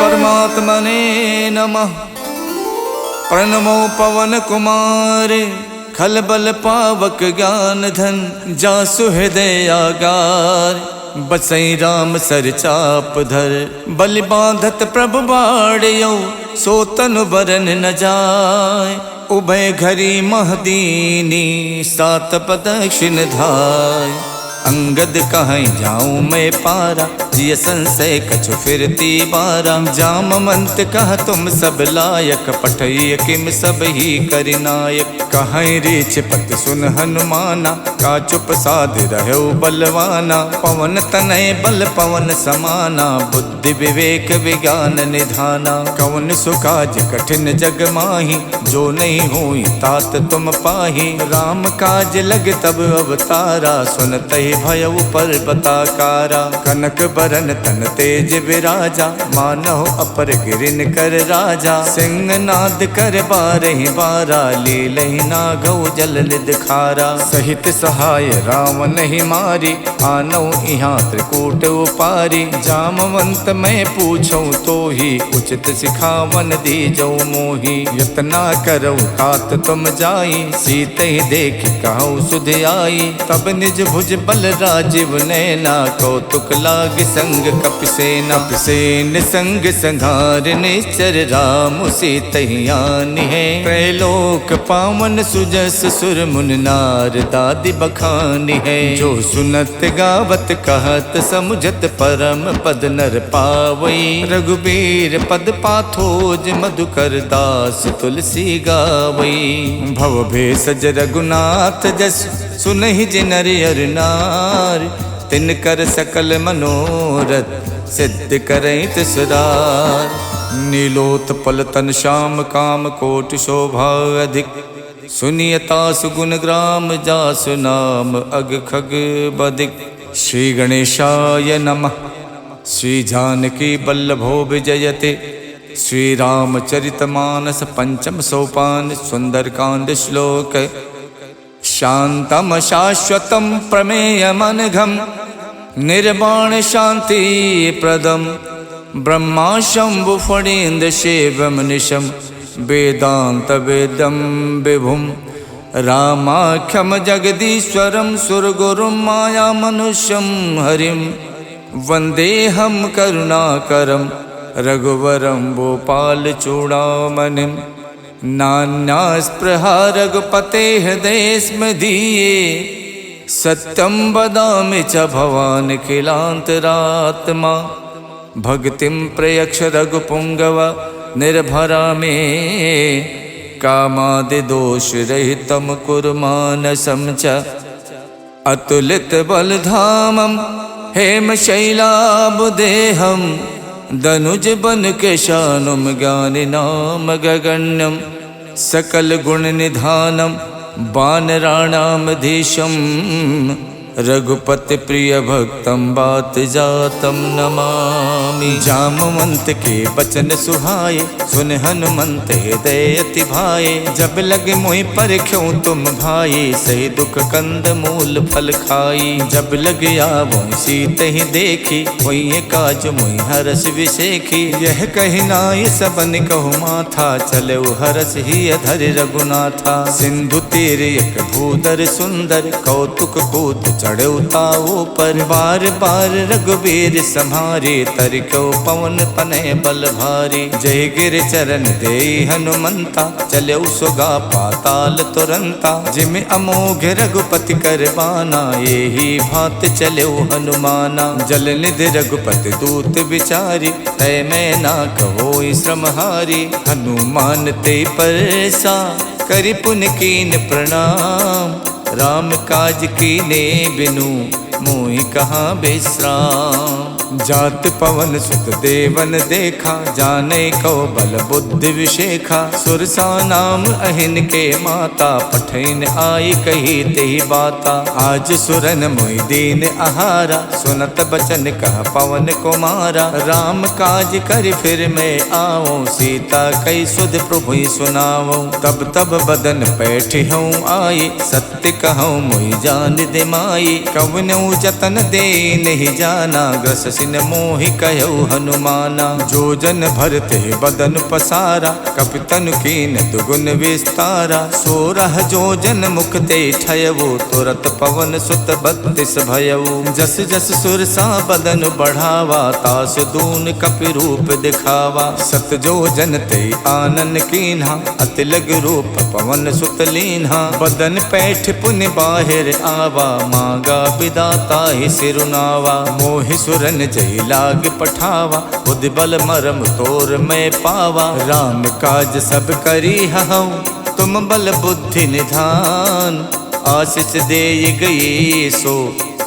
परमात्मने नमः। प्रणमो पवन कुमार खलबल पावक ज्ञान धन जासु हृदय आगार। बसई राम सर चाप धर बलि बांधत प्रभु बाड़ियो सो तनु बरन न जाय। उभय घरी महदीनी सात प्रदक्षिण धाय। अंगद कहीं जाऊं मैं पारा जिय संशय कछु फिरती बारा। जामवंत कह तुम सब लायक पठय किम सब ही करिनायक। कहीं रीछ पत सुन हनुमाना का चुप साध रहो बलवाना। पवन तनय बल पवन समाना बुद्धि विवेक विज्ञान निधाना। कवन सुकाज कठिन जग माही जो नहीं हुई तात तुम पाही। राम काज लग तब अवतारा सुनत ही भयउ पर्वताकारा। कनक बरन तन तेज विराजा मानहो अपर गिरिन कर राजा। सिंह नाद कर बारहि बारा लीलहि नागौ जल निध खारा। सहित सहाय रावण ही मारी आनौ इहाँ त्रिकूट उपारी। जामवंत मैं पूछूं तो ही उचित सिखावन दीजौ मोही। यतना करौ तात तुम जाई सीत ही देख कहु सुध आई। तब निज भुज बल राजीव नैना कौतुक लाग संग कपिसेना। कपिसेन संग संघार निश्चर राम सीतहियानि है। त्रैलोक पावन सुजस सुर मुन नार दादि बखानी है। जो सुनत गावत कहत समुझत परम पद नर पावई। रघुबीर पद पाथोज मधुकर दास तुलसी गावई। भव भेषज रघुनाथ जस सुनहि जिनर अर नार। तिन कर सकल मनोरथ सिद्ध करैत सुरार। नीलोत्पल तन श्याम काम कोटि शोभा अधिक। सुनियता सुगुण ग्राम जासु नाम अग खग बदिक। श्री गणेशाय नमः। श्री जानकी बल्लभो विजयते। श्री रामचरितमानस पंचम सोपान सुंदरकांड श्लोक। शांतम शाश्वतम प्रमेयमनघम निर्वाण शांति प्रदम। ब्रह्मा शंभु फणीन्द्र शिवम निशम वेदांत वेदम विभुम। रामाख्यम जगदीश्वरम सुरगुरुम माया मनुष्यम हरिम। वंदेहम करुणाकरम रघुवरम भोपाल चूड़ामणिम। नान्या स्पृहा रघुपते हृदय स्मदीये। सत्यम वदामि च भवान् किलांतरात्मा। भक्तिं प्रयक्ष रघुपुंगव निर्भरा मे। कामादि दोष रहितं कुरु मानसं च। अतुलित बलधामं हेमशैलाबुदेहं। दनुज बन केशानुम ज्ञानि नाम गगण्यम। सकल गुण निधानम वानराणामधीशम। रघुपति प्रिय भक्तम बात जातम नमामि। जामवंत के बचन सुहाए सुन हनुमंत हृदय अति भाए। जब लगे मोहि परख्यों तुम भाई सही दुख कंद मूल फल खाई। जब लग आवो सीत ही देखी वही काज मोहि हरस विशेखी। यह कही नाय सबन कहु माथा चले हरस ही अधर रघुनाथा। सिंधु तीर एक भूधर सुंदर कौतुक कूद चढ़े ताऊ पर। बार बार रघुबीर सम्हारे तरिको पवन तनय बल भारी। जय गिर चरण दे हनुमंता चले सुगा पाताल तुरंता। जिम अमोघ रघुपति कर बाना यही भात चले हनुमाना। जल निधि रघुपति दूत विचारी तय मैं ना कहो श्रमहारी। हनुमान ते परसा करि पुन कीन प्रणाम। राम काज कीने बिनु मोहि कहाँ विश्राम। जात पवन सुत देवन देखा जाने को बल बुद्धि विशेखा। सुरसा नाम अहिन के माता पठैन आई कही तेहि बाता। आज सुरन मोहि दीन आहारा सुनत बचन कह पवन कुमारा। राम काज कर फिर मैं आओ सीता कई सुध प्रभु सुनाओ। तब तब बदन बैठी हूँ आई सत्य कहूँ मोहि जान दिमाई। कवनौ जतन दे नहीं जाना, ग्रस सिन मोहि कहु हनुमाना। जो जन भरते बदन पसारा, कपितन कीन दुगुन विस्तारा। 16 जो जन मुख ते ठयवो, तुरत पवन सुत 32 भयऊ। जस जस सुरसा बदन बढ़ावा, तास दून कपि रूप दिखावा। 7 जो जन ते आनन कीन्हा, अति लग रूप पवन सुत लीन्हा। बदन पैठ पुनि बाहिर आवा, मांगा विदाता ही सिरुनावा। मोहि सुरन जय लाग पठावा, बुद्धि बल मरम तोर मैं पावा। राम काज सब करी हऊँ, तुम बल बुद्धि निधान। आशीष दे गई सो,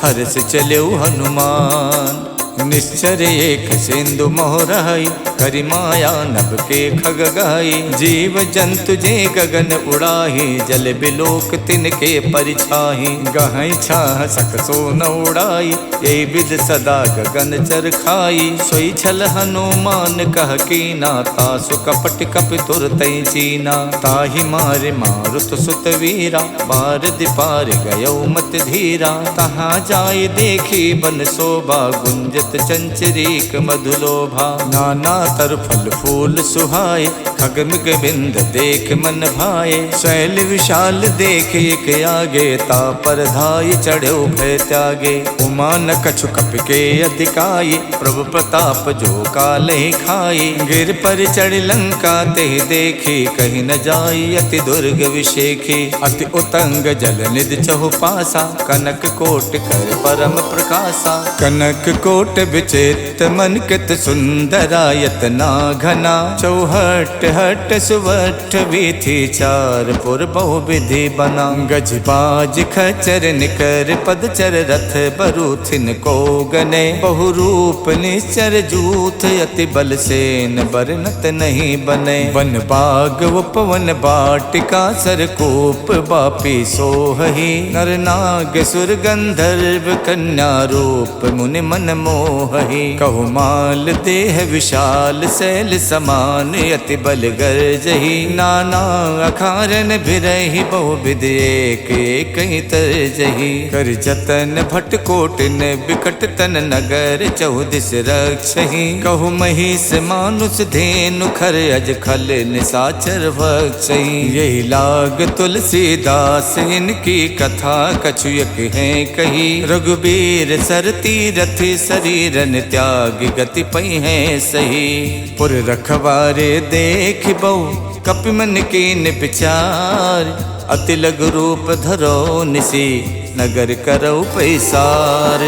हर्ष चलो हनुमान। निश्चर एक सिंधु मोहराई, करि माया नभ के खग गाई। जीव जंतु जे गगन उड़ाही, जल बिलोक तिनके परिछाही। गहई छाह सक सो न उड़ाई, ये विद सदा गगन चर खाई। सोई छल हनुमान कह कीना, तासु कपट कपि तुरतई चीना। ताहि मारे मारुत सुत वीरा, बार दिपार गयो मत धीरा। तहाँ जाय देखी बन शोभा, गुंजत चंचरीक मधुलोभा। नाना तर फल फूल सुहाए, खगमिग बिंद देख मन भाए। शैल विशाल देख एक आगे, ता पर धाय चढ़ो भय त्यागे। उमा न कछु कपि के अधिकाई, प्रभु प्रताप जो कालहि खाई। गिर पर चढ़ लंका ते देखी, कहीं न जाई अति दुर्ग विशेखी। अति उतंग जल निधि चहु पासा, कनक कोट कर परम प्रकाशा। कनक कोट विचित्र मन कित सुंदरायत ना घना। चौहट हट सुवठ वीथी, चार पुर बहु विधि बना। गज बाज खचर निकर पदचर, रथ बरूथिन को गने। बहु रूप निश्चर जूथ, अति बल सेन बरनत नहीं बने। वन बाग उपवन बाटिका, सरकूप बापी सोहही। नर नाग सुर गंधर्व कन्या, रूप मुनि मन मोहही। कहु माल देह विशाल, शैल समान अति बल गर्जही। नाना अखारन भिरहि, बहु विधि एक एक तरजही। कर जतन भट कोटिन, बिकट तन नगर चौदिस रक्षही। कहु महिष मानुष धेनु, खर अज खल निसाचर भक्षही। यही लाग तुलसीदास, इनकी कथा कछुयक है कही। रघुबीर सरती रथि, शरीरन त्याग गति पई है सही। पुर रखवारे देख बहु, कपि मन कीन विचार। अति लघु रूप धरो निसी, नगर करौ पैसार।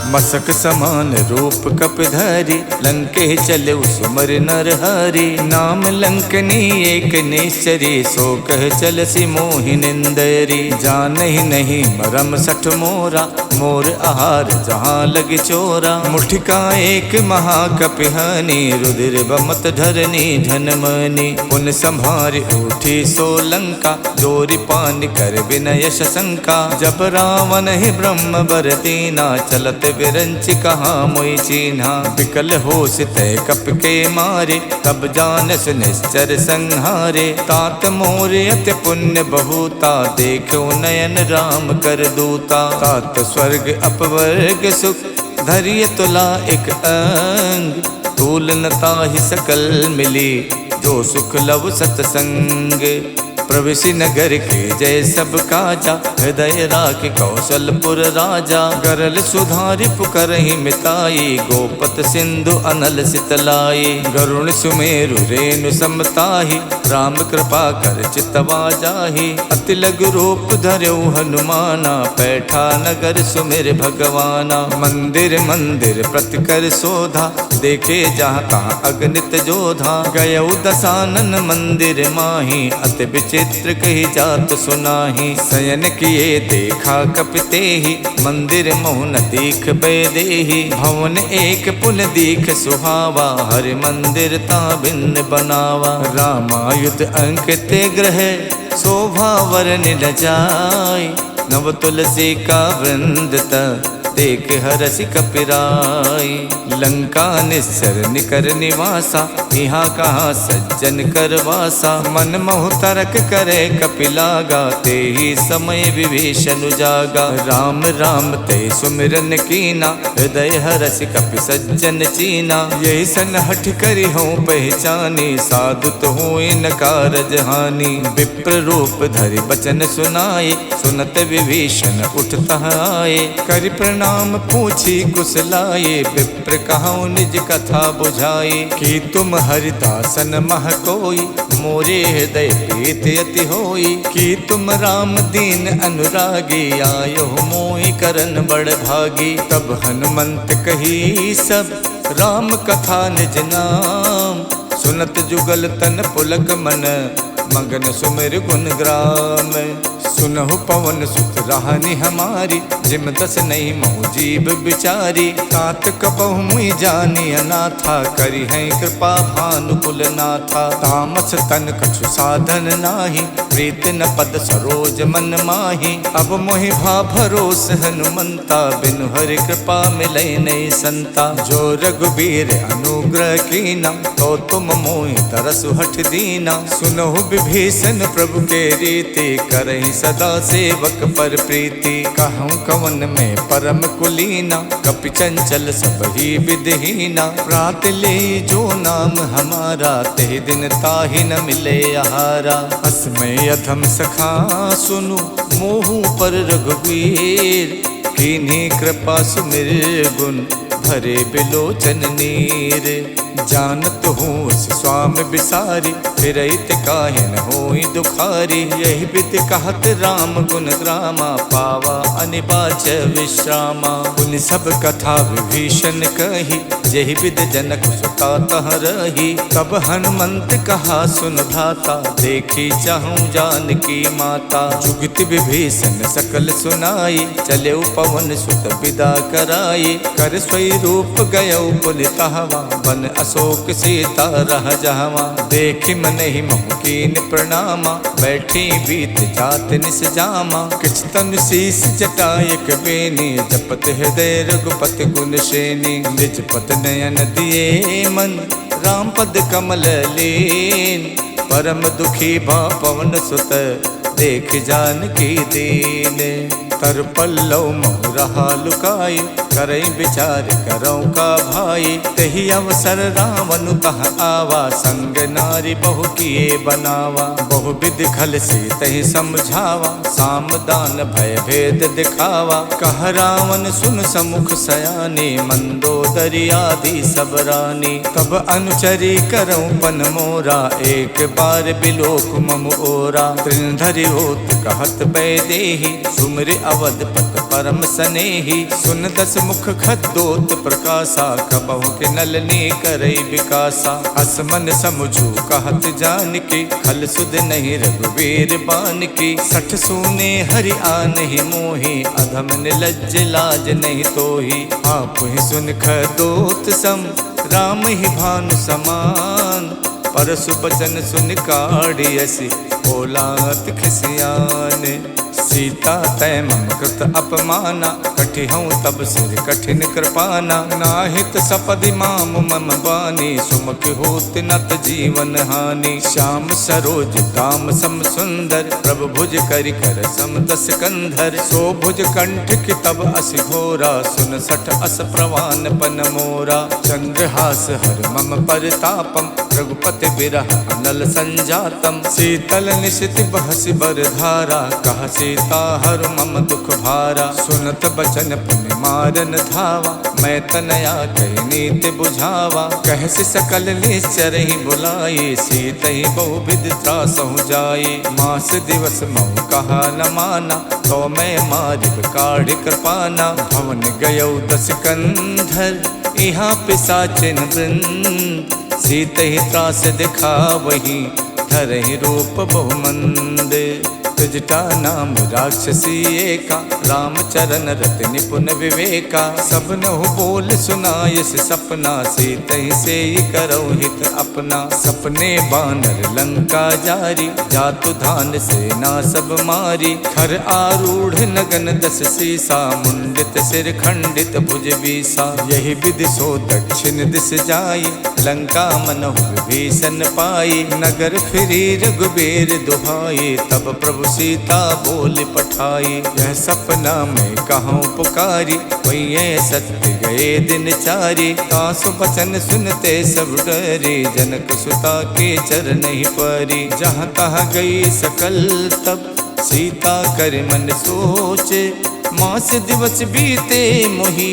मसक समान रूप कपिधरि, लंके चले सुमर नर हरि। नाम लंकनी एक निश्चरी, सो कह चलसी मोहि निंदरी। जानहि नहीं मरम सठ मोरा, मोर आहार जहाँ लग चोरा। मुठिका एक महाकपिहानी, रुधिर बमत धरनी धनमनी। पुन संभार उठी सो लंका, जोरि पान कर विनय शंका। जब रावण ही ब्रह्म बर दीना, चलत विरंच कहाँ मोई चीन्हा। विकल होश तय कप के मारे, तब जानस निश्चर संहारे। तात मोर अति पुण्य बहुता, देखो नयन राम कर दूता। तात स्वर्ग अपवर्ग सुख, धैर्य तुला एक अंग। तूल नता ही सकल मिली, जो सुख लव सतसंग। प्रविशि नगर के जय सब काजा, हृदय राख कौशलपुर राजा। गरल सुधारि पुकरहि मिताई, गोपत सिंधु अनल सितलाई। गरुण सुमेरु रेणु समताहि, राम कृपा कर चितवा जाहि। अति लघु रूप धर्यो हनुमाना, पैठा नगर सुमिर भगवाना। मंदिर मंदिर प्रति कर शोधा, देखे जहाँ तहाँ अगणित जोधा। गयौ दसानन मंदिर माही, अति चित्र कही जात सुनाही। शयन किए देखा कपिते ही, मंदिर मोहन दीख बेदेही। भवन एक पुल दीख सुहावा, हरि मंदिर ता भिन्न बनावा। रामायुध अंकित ग्रह, शोभा वरन न जाय। नव तुलसी का वृंद देख हरसि कपिराई। लंका निस्सर निकर निवासा, यहाँ कहाँ सज्जन कर वासा। मन मोह तरक करे कपिलागा, ते ही समय विभीषण जागा। राम राम ते सुमिरन कीना, हृदय हरसि कपि सज्जन चीना। यही सन हठ करी हो पहचानी, साधु तो हुए न कारज हानि। विप्र रूप धरि बचन सुनाए, सुनत विभीषण उठता आए। करि प्रणाम पूछी कुशलाए, विप्र कहूँ निज कथा बुझाए। कि तुम हरिदासन मह कोई, मोरे हृदय प्रीत अति होई। कि तुम राम दीन अनुरागी, आयो मोहि करन बड़ भागी। तब हनुमंत कही सब, राम कथा निज नाम। सुनत जुगल तन पुलक मन, मगन सुमिर गुण ग्राम। सुनहु पवन सुत राहनि हमारी, जिम दस नहीं मोह जीव बिचारी। तात कबहु मुई जानी अनाथा, करी है कृपा भानुकुल नाथा। तामस तन कछु साधन नाही, प्रीत न पद सरोज मन माही। अब मोहि भा भरोस हनुमंता, बिनु हरि कृपा मिलै नहीं संता। जो रघुबीर अनुग्रह कीना, तो तुम मोहि तरसु हठ दीना। सुनहु विभीषण प्रभु के रीति, करहि सदा सेवक पर प्रीति। कहूँ कवन में परम कुलीना, कपि चंचल सब ही विधहीना। प्रात ले जो नाम हमारा, ते दिन ताहि न मिले आहारा। असमय अधम सखा सुनु, मोहु पर रघुवीर। कीन्ही कृपा सुमिर गुण, भरे बिलोचन नीर। जानत हूँ स्वामी बिसारी, फिरैत काहे न होई दुखारी। यही विद कहत राम गुण ग्रामा, पावा अनिबाच विश्रामा। पुनि सब कथा विभीषण कही, यही विद जनक सुता तह रही। तब हनुमंत कहा सुन भ्राता, देखी चाहूँ जानकी माता। जुगत विभीषण सकल सुनाई, चले पवन सुत विदा कराई। कर स्वरूप गयो पुनितहवा, बन अशोक सीता रह जहवा। देखि मन ही मोह कीन प्रणामा, बैठी बीत जात निस जामा। किछ तन शीस जटायक बेनी, जपत हृदय रघुपति गुण श्रेणी। निज पत नयन दिए मन, राम पद कमल लीन। परम दुखी भा पवन सुत, देख जानकी दीन। तर पल्लव मोह रहा लुकाई, करई विचार करौ का भाई। तही अवसर रावण तह आवा, संग नारी बहु किए बनावा। बहु विधि खल से तही समझावा, साम दान भय भेद दिखावा। कह रावण सुन समुख सयानी, मंदोदरी आदि सब रानी। तब अनुचरी करौ पन मोरा, एक बार बिलोक मम ओरा। तृणधरि होत कहत बैदेही, सुमिर अवधपत परम सनेही। सुन दस मुख खद्दोत प्रकाशा, कबहु के नलनी करई विकासा। असमन समझू कहत जानकी, खल सुध नहीं रघुवीर बानकी। सठ सूने हरि आनहि मोहि, अधम निलज्ज लाज नहीं तोहि। आप ही सुन खद्दोत सम, राम ही भानु समान। परसु बचन सुन काढ़ियसि, बोलात खिसियान। सीता तय मम कृत अपमाना, कठिहऊँ तब सिर कठिन कृपाना। नाहित सपदि माम मम बानी, सुमुख होत नत जीवन हानि। श्याम सरोज दाम सम सुंदर, प्रभु भुज करि कर सम दस कंधर। सो भुज कंठ की तब असि घोरा, सुन सठ अस प्रवान पन मोरा। चंद्रहास हर मम परितापम, रघुपति बिरह अनल संजातम। शीतल निशित बहसि बर धारा, कह सीता हर मम दुख भारा। सुनत बचन पुनि मारन धावा, मैं तनया कही नीति बुझावा। कहसि सकल निश्चर ही बुलाई, सीत ही बहु विधि त्रासहु जाई। मास दिवस महु कहा न माना, तो मैं मारिब काढ़ कृपाना। भवन गयो दस कंधर, यहाँ पिशाचिन वृंद। सीत ही त्रास दिखा वही, धरहि रूप बहुमंद। जटा नाम राक्षसी एका, रामचरण रति निपुण विवेका। सबनहु बोल सुनायस सपना, सीतहि से करौ हित अपना। सपने बानर लंका जारी, जातु धान सेना सब मारी। खर आरूढ़ नगन दस सीसा, मुंडित सिर खंडित भुज बीसा। यही विधि सो दक्षिण दिस जाई, लंका मनहु विभीषण पाई। नगर फिरी रघुबीर दुहाई, तब प्रभु सीता बोल पठाई। यह सपना में कहूँ पुकारी, वही सत्य गए दिन चारी। तासु बचन सुनते सब डरे, जनक सुता के चरण ही परी। जहाँ तहाँ गई सकल तब, सीता कर मन सोचे। मास दिवस बीते मोही,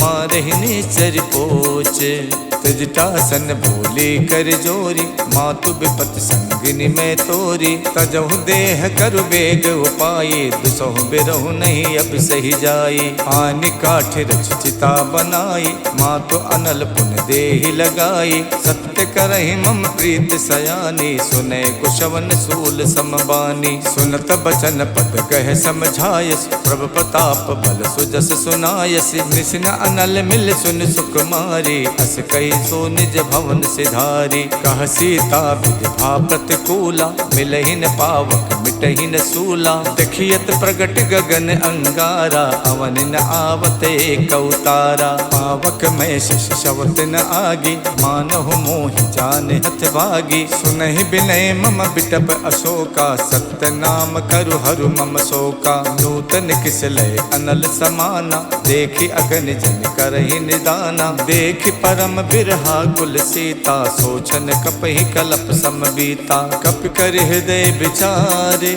मारहिने चर पोचे। तजटासन बोले कर जोरी, मातु विपत संगिनी में तोरी। तजहु देह करु बेग उपाये, दुसहु बिरहु नहीं अब सही जाई। आनि काठ रच चिता बनाई, मातु अनल पुन देहि लगाई। सत्य करहि मम प्रीत सयानी, सुने कुशवन सूल समबानी। सुनत बचन पद कह समझायस, प्रभु प्रताप बल सुजस सुनायस। निसिन अनल मिल सुन सुकुमारी, अस कही सो निज भवन सिधारी। कह सीता विधि प्रतिकूला, मिलहि न पावक मिटहि न सूला। देखियत प्रगट गगन अंगारा, अवन न आवत एक अवतारा। पावक में शिष शवत न आगी, मानहु मोहि जान हथ भागी। सुनहि विनय मम बिटप अशोका, सत्य नाम करु हरु मम शोका। नूतन किस लय अनल समाना, देखि अगन जन करहि निदाना। देखि परम बिरहा कुल सीता, सोचन कपहि कलप समबीता। कप कर हृदय विचारे,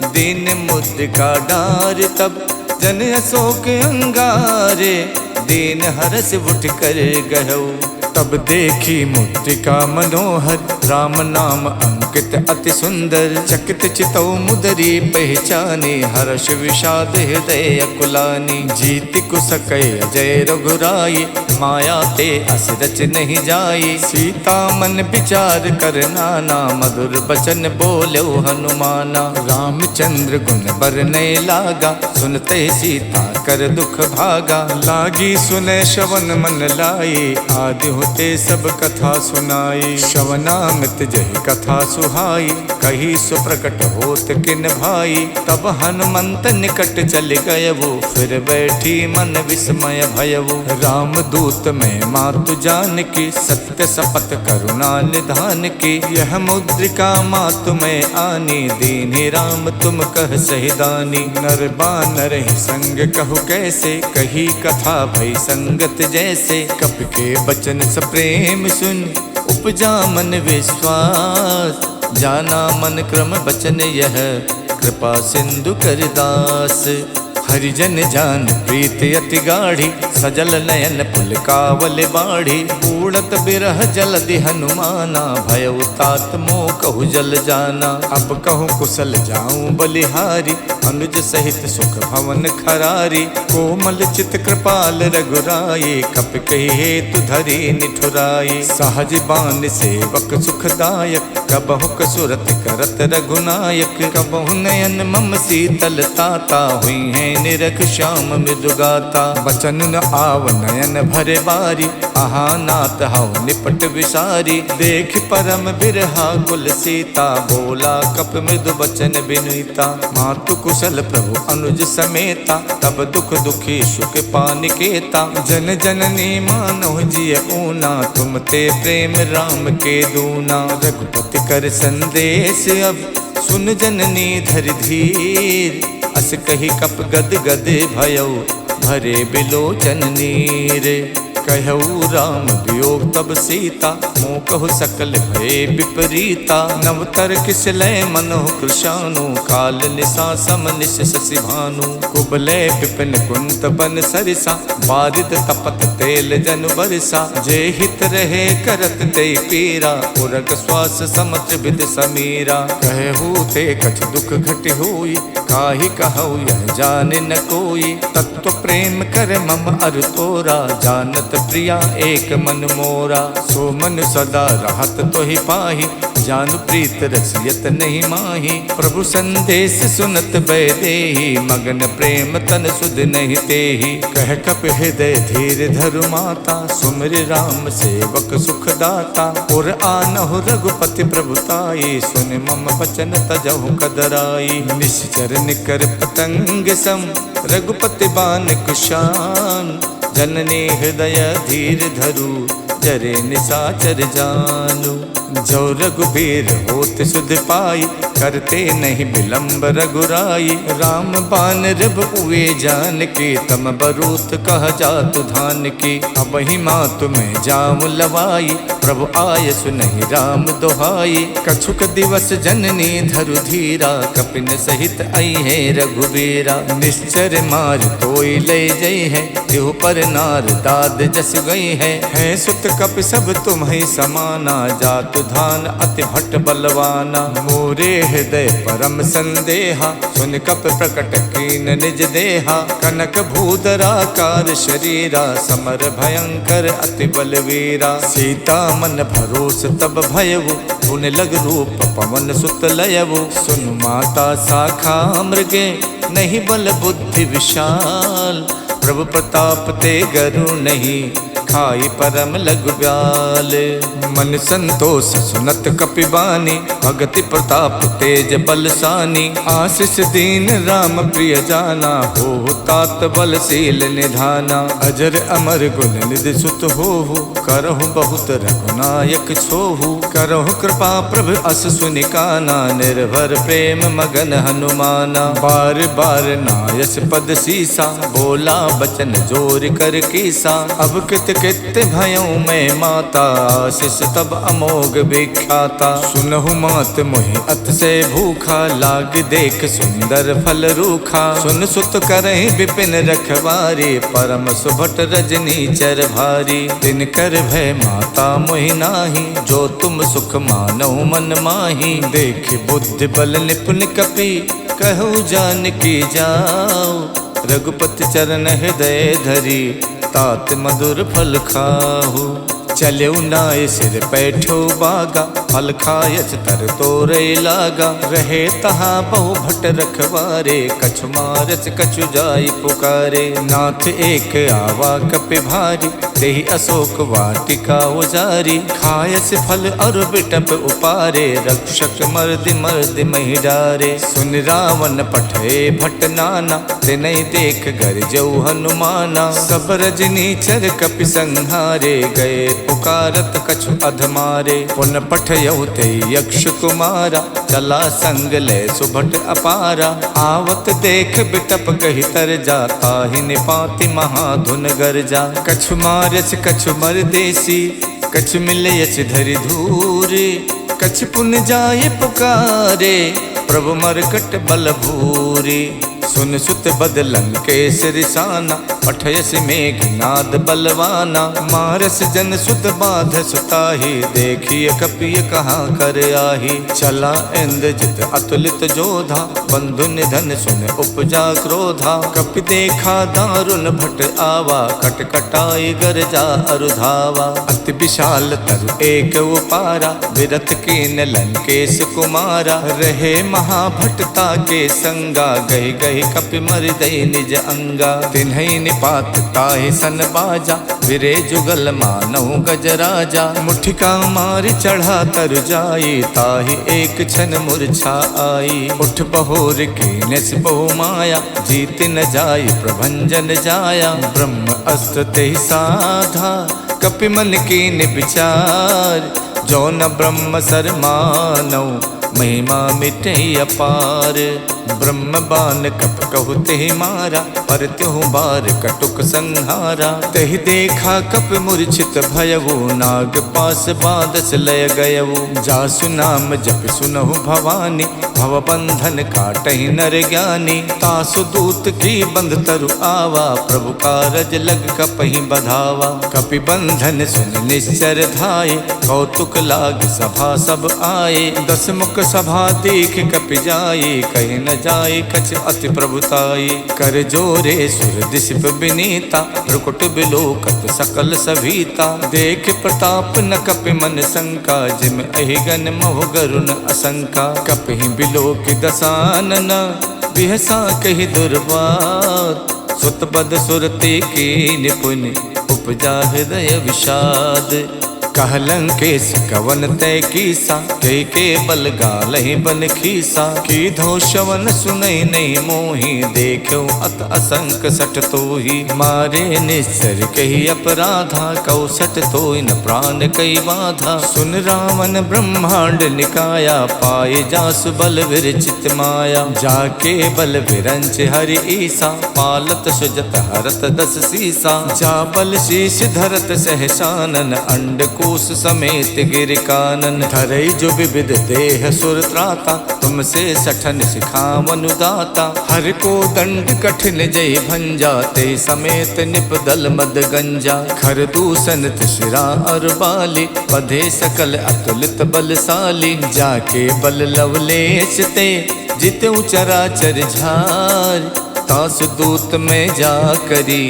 दीन मुद्रिका डार। तब जन अशोक अंगारे, दीन हरस उठ कर गहु। तब देखी मुद्रिका मनोहर, राम नाम अंकित अति सुंदर। चकित चितौ मुदरी पहचानी, हर्ष विषाद हृदय अकुलानी। जीति कुसकय अजय रघुराई, माया ते अस रच नहीं जाई। सीता मन विचार कर नाना, मधुर बचन बोलो हनुमाना। रामचंद्र गुण बरनय लागा, सुनते सीता कर दुख भागा। लागी सुने श्रवण मन लाई, आदि होते सब कथा सुनाई। श्रवणामृत जहि कथा सुहाई, कही सुप्रकट होत किन भाई। तब हनुमंत निकट चल गयवु, फिर बैठी मन विस्मय भयवु। राम दूत में मातु जान की, सत्य शपथ करुणा निधान की। यह मुद्रिका मातु में आनी, दीन्हि राम तुम कह सहिदानी। नर बानर ही संग कहु कैसे, कही कथा भई संगत जैसे। कप के बचन प्रेम सुन, उपजा मन विश्वास। जाना मन क्रम बचन यह, कृपा सिंधु कर दास। हरिजन जान प्रीत अति गाढ़ी, सजल नयन पुलकावल बाढ़ी। उड़त बिरह जलधि हनुमाना, भयउ तात मोह कहु जल जाना। अब कहूँ कुशल जाऊं बलिहारी, अनुज सहित सुख भवन खरारी। कोमल चित कृपाल रघुराई, कप कही हेतु धरी निठुराई। सहज बान सेवक सुखदायक, कबहु कसुरत करत रघुनायक। कबहु नयन मम शीतल ताता, हुई है निरख श्याम मृदुगाता। बचन न आव नयन भरे बारी, आहा नाथ हऊ निपट विसारी। देख परम बिरहा कुल सीता, बोला कप मृदु बचन बिनुता। मातु कुशल प्रभु अनुज समेता, तब दुख दुखी सुख पानिकेता। जन जननी मानो जिय ऊना, तुम ते प्रेम राम के दूना। रघुपति कर संदेश अब, सुन जननी धर धीर। अस कही कप गद गद भयउ, भरे बिलोचन नीर। कहऊ राम वियोग तब सीता, मोह कहु सकल भय विपरीता। नवतर किस लय मनोह कृशानु, काल निशा सम निश शशि भानु। कुबलय विपिन कुंत बन सरिसा, बारिद तपत तेल जन बरसा। जे हित रहे करत ते पीरा, उरग श्वास समत्र विद समीरा। कहू ते कछ दुख घट होई, काहि कहऊ यह जाने न कोई। तत्व प्रेम कर मम अर तोरा, जानत प्रिया एक मन मोरा। सो मन सदा रहत तो ही पाही, जानु प्रीत रसियत नहीं माही। प्रभु संदेश सुनत बैदेही, मगन प्रेम तन सुध नहीं तेही। कह कप हृदय धीर धरु माता, सुमिर राम सेवक सुख दाता। और आनहु रघुपति प्रभुताई, सुन मम बचन तजहु कदराई। निश्चर निकर पतंग सम, रघुपति बान कुशान। जननी हृदय धीर धरु, जरे निशाचर जानु। जो रघुबीर होत सुध पाई, करते नहीं विलंब रघुराई। राम बान रब उए जान के, तम बरूत कह जातु धान की। अब ही माँ तुम्हें जाम लवाई, प्रभु आय सुनहि राम दोहाई। कछुक दिवस जननी धरु धीरा, कपिन सहित आई है रघुबीरा। निश्चर मार तोई ले जई है, तिहु पर नार दाद जस गई है। सुत कप सब तुम्हें समाना, जातु धान अति भट्ट बलवाना। मोरे हृदय परम संदेहा, सुन कप प्रकट कीन निज देहा। कनक भूधराकार शरीरा, समर भयंकर अति बलवीरा। सीता मन भरोस तब भयउ, पुन लग रूप पवन सुत लयउ। सुन माता शाखा मृगे, नहीं बल बुद्धि विशाल। प्रभु प्रताप ते गरु नहीं, खाई परम लघु ब्याल। मन संतोष सुनत कपिबानी, भगति प्रताप तेज बलसानी। आशीष दीन राम प्रिय जाना, हो तात बलशील निधाना। अजर अमर गुण निधि सुत होहु, करहु बहुत रघुनायक छोहु। करहु कृपा प्रभु अस सुनिकाना, निर्भर प्रेम मगन हनुमाना। बार बार नायस पद सीसा, बोला बचन जोर कर कीसा। अब कित कित भयउ मैं माता, आशीष तब अमोघ विख्याता। सुनहु मात मोहि अत से भूखा, लाग देख सुंदर फल रूखा। सुन सुत करहि विपिन रखवारी, परम सुभट रजनी चर भारी। तिन कर भय माता मोहि नाही, जो तुम सुख मानहु मन माही। देख बुद्धि बल निपुण कपि, कहु जानकी जाओ। रघुपति चरण हृदय धरी, तात मधुर फल खाहु। चलेउ नाय सिर पैठो बागा, फल खायच तर तोरे लागा। रहे तहाँ बहु भट रखवारे, कछु मारच कछु जाई पुकारे। नाथ एक आवा कपि भारी, देहि अशोक वाटिका उजारी। खायस फल और बिटप उपारे, रक्षक मर्दि मर्दि महि डारे। सुन रावण पठे भट नाना, तिनहि देख गरजऊ हनुमाना। सब रजनी चर कपि संहारे, गए पुकारत कछु अधमारे। पुन पठयउ ते यक्ष कुमारा, चला संग ले सुभट अपारा। आवत देख बिटप कहि तर जाता, ही निपाति महाधुन गरजा। कछु मारच कछु मरदेसी, कछु मिलयच धरि धूरे। कछु पुन जाय पुकारे, प्रभु मरकट बल भूरे। सुन सुत बदलन केस रिसाना, पठयस मेघनाद बलवाना। मारस जन सुत बाध सुताही, देखिय कपिय कहाँ कर आही। चला इंद्रजित अतुलित जोधा, बंधु निधन सुन उपजा क्रोधा। कपि देखा दारुण भट आवा, कटकटाई गरजा अरुधावा। अति विशाल तरु एक उपारा, विरथ कीन लंकेश कुमारा। रहे महाभटता के संगा, गहि गहि कपि मर दई निज अंगा। तिन्हई निपात ताहि सन बाजा, विरे जुगल मानहु गजराजा। मुठिका मारि चढ़ा तर जाई, ताहि एक क्षण मूर्छा आई। उठ बहोर कीनेस बहु माया, जीत न जाई प्रभंजन जाया। ब्रह्म अस्त्र तेहि साधा, कपि मन कीन विचार। जो न ब्रह्म सर मानौ, महिमा मिटे अपार। ब्रह्म बान कप कहु तेहि मारा, पर त्यों बार कटुक संहारा। तेहि देखा कप मूर्छित भयउ, नाग पास बादस लय गयउ। जासु नाम जप सुनहु भवानी, भव बंधन काटहि नर ज्ञानी। तासु दूत की बंध तरु आवा, प्रभु कारज लग कपहि बधावा। कपि बंधन सुन निश्चर धाये, कौतुक लाग सभा सब आए। दस मुख सभा देख कपि जाए, कहि न जाए कछ अति प्रभुताई। कर जोरे सुर दिशप बिनीता, भ्रुकुट बिलोकत सकल सभीता। देख प्रताप न कपि मन शंका, जिम अहिगन मोह गरुण असंका। कपि बिलोक दसानन, बिहसा कहि दुर्बात। सुत बद सुरते की निपुण, उपजा हृदय विषाद। कहलंकेश कवन तय कीसा, के बल गालहि बन खीसा। की धो शवन सुनई नहीं मोही, देखो अत असंक सट तोही। मारे निश्चर कही अपराधा, कौसट तोय न प्राण कई बाधा। सुन रावण ब्रह्मांड निकाया, पाए जासु बल विरचित माया। जाके बल विरंच हरि ईसा, पालत सुजत हरत दस सीसा। जा बल शीश धरत सहसानन, अंड कोश समेत गिर कानन। धरई जो विविध देह सुर त्राता, तुमसे सठन सिखावन दाता। हर को दंड कठिन जय भंजा, ते समेत निपदल मद गंजा। खर दूषण शिरा और बाली, बधे सकल अतुलित बलशाली। जाके बल लवलेश ते, जितु चराचर झार। तासु दूत में जा करी,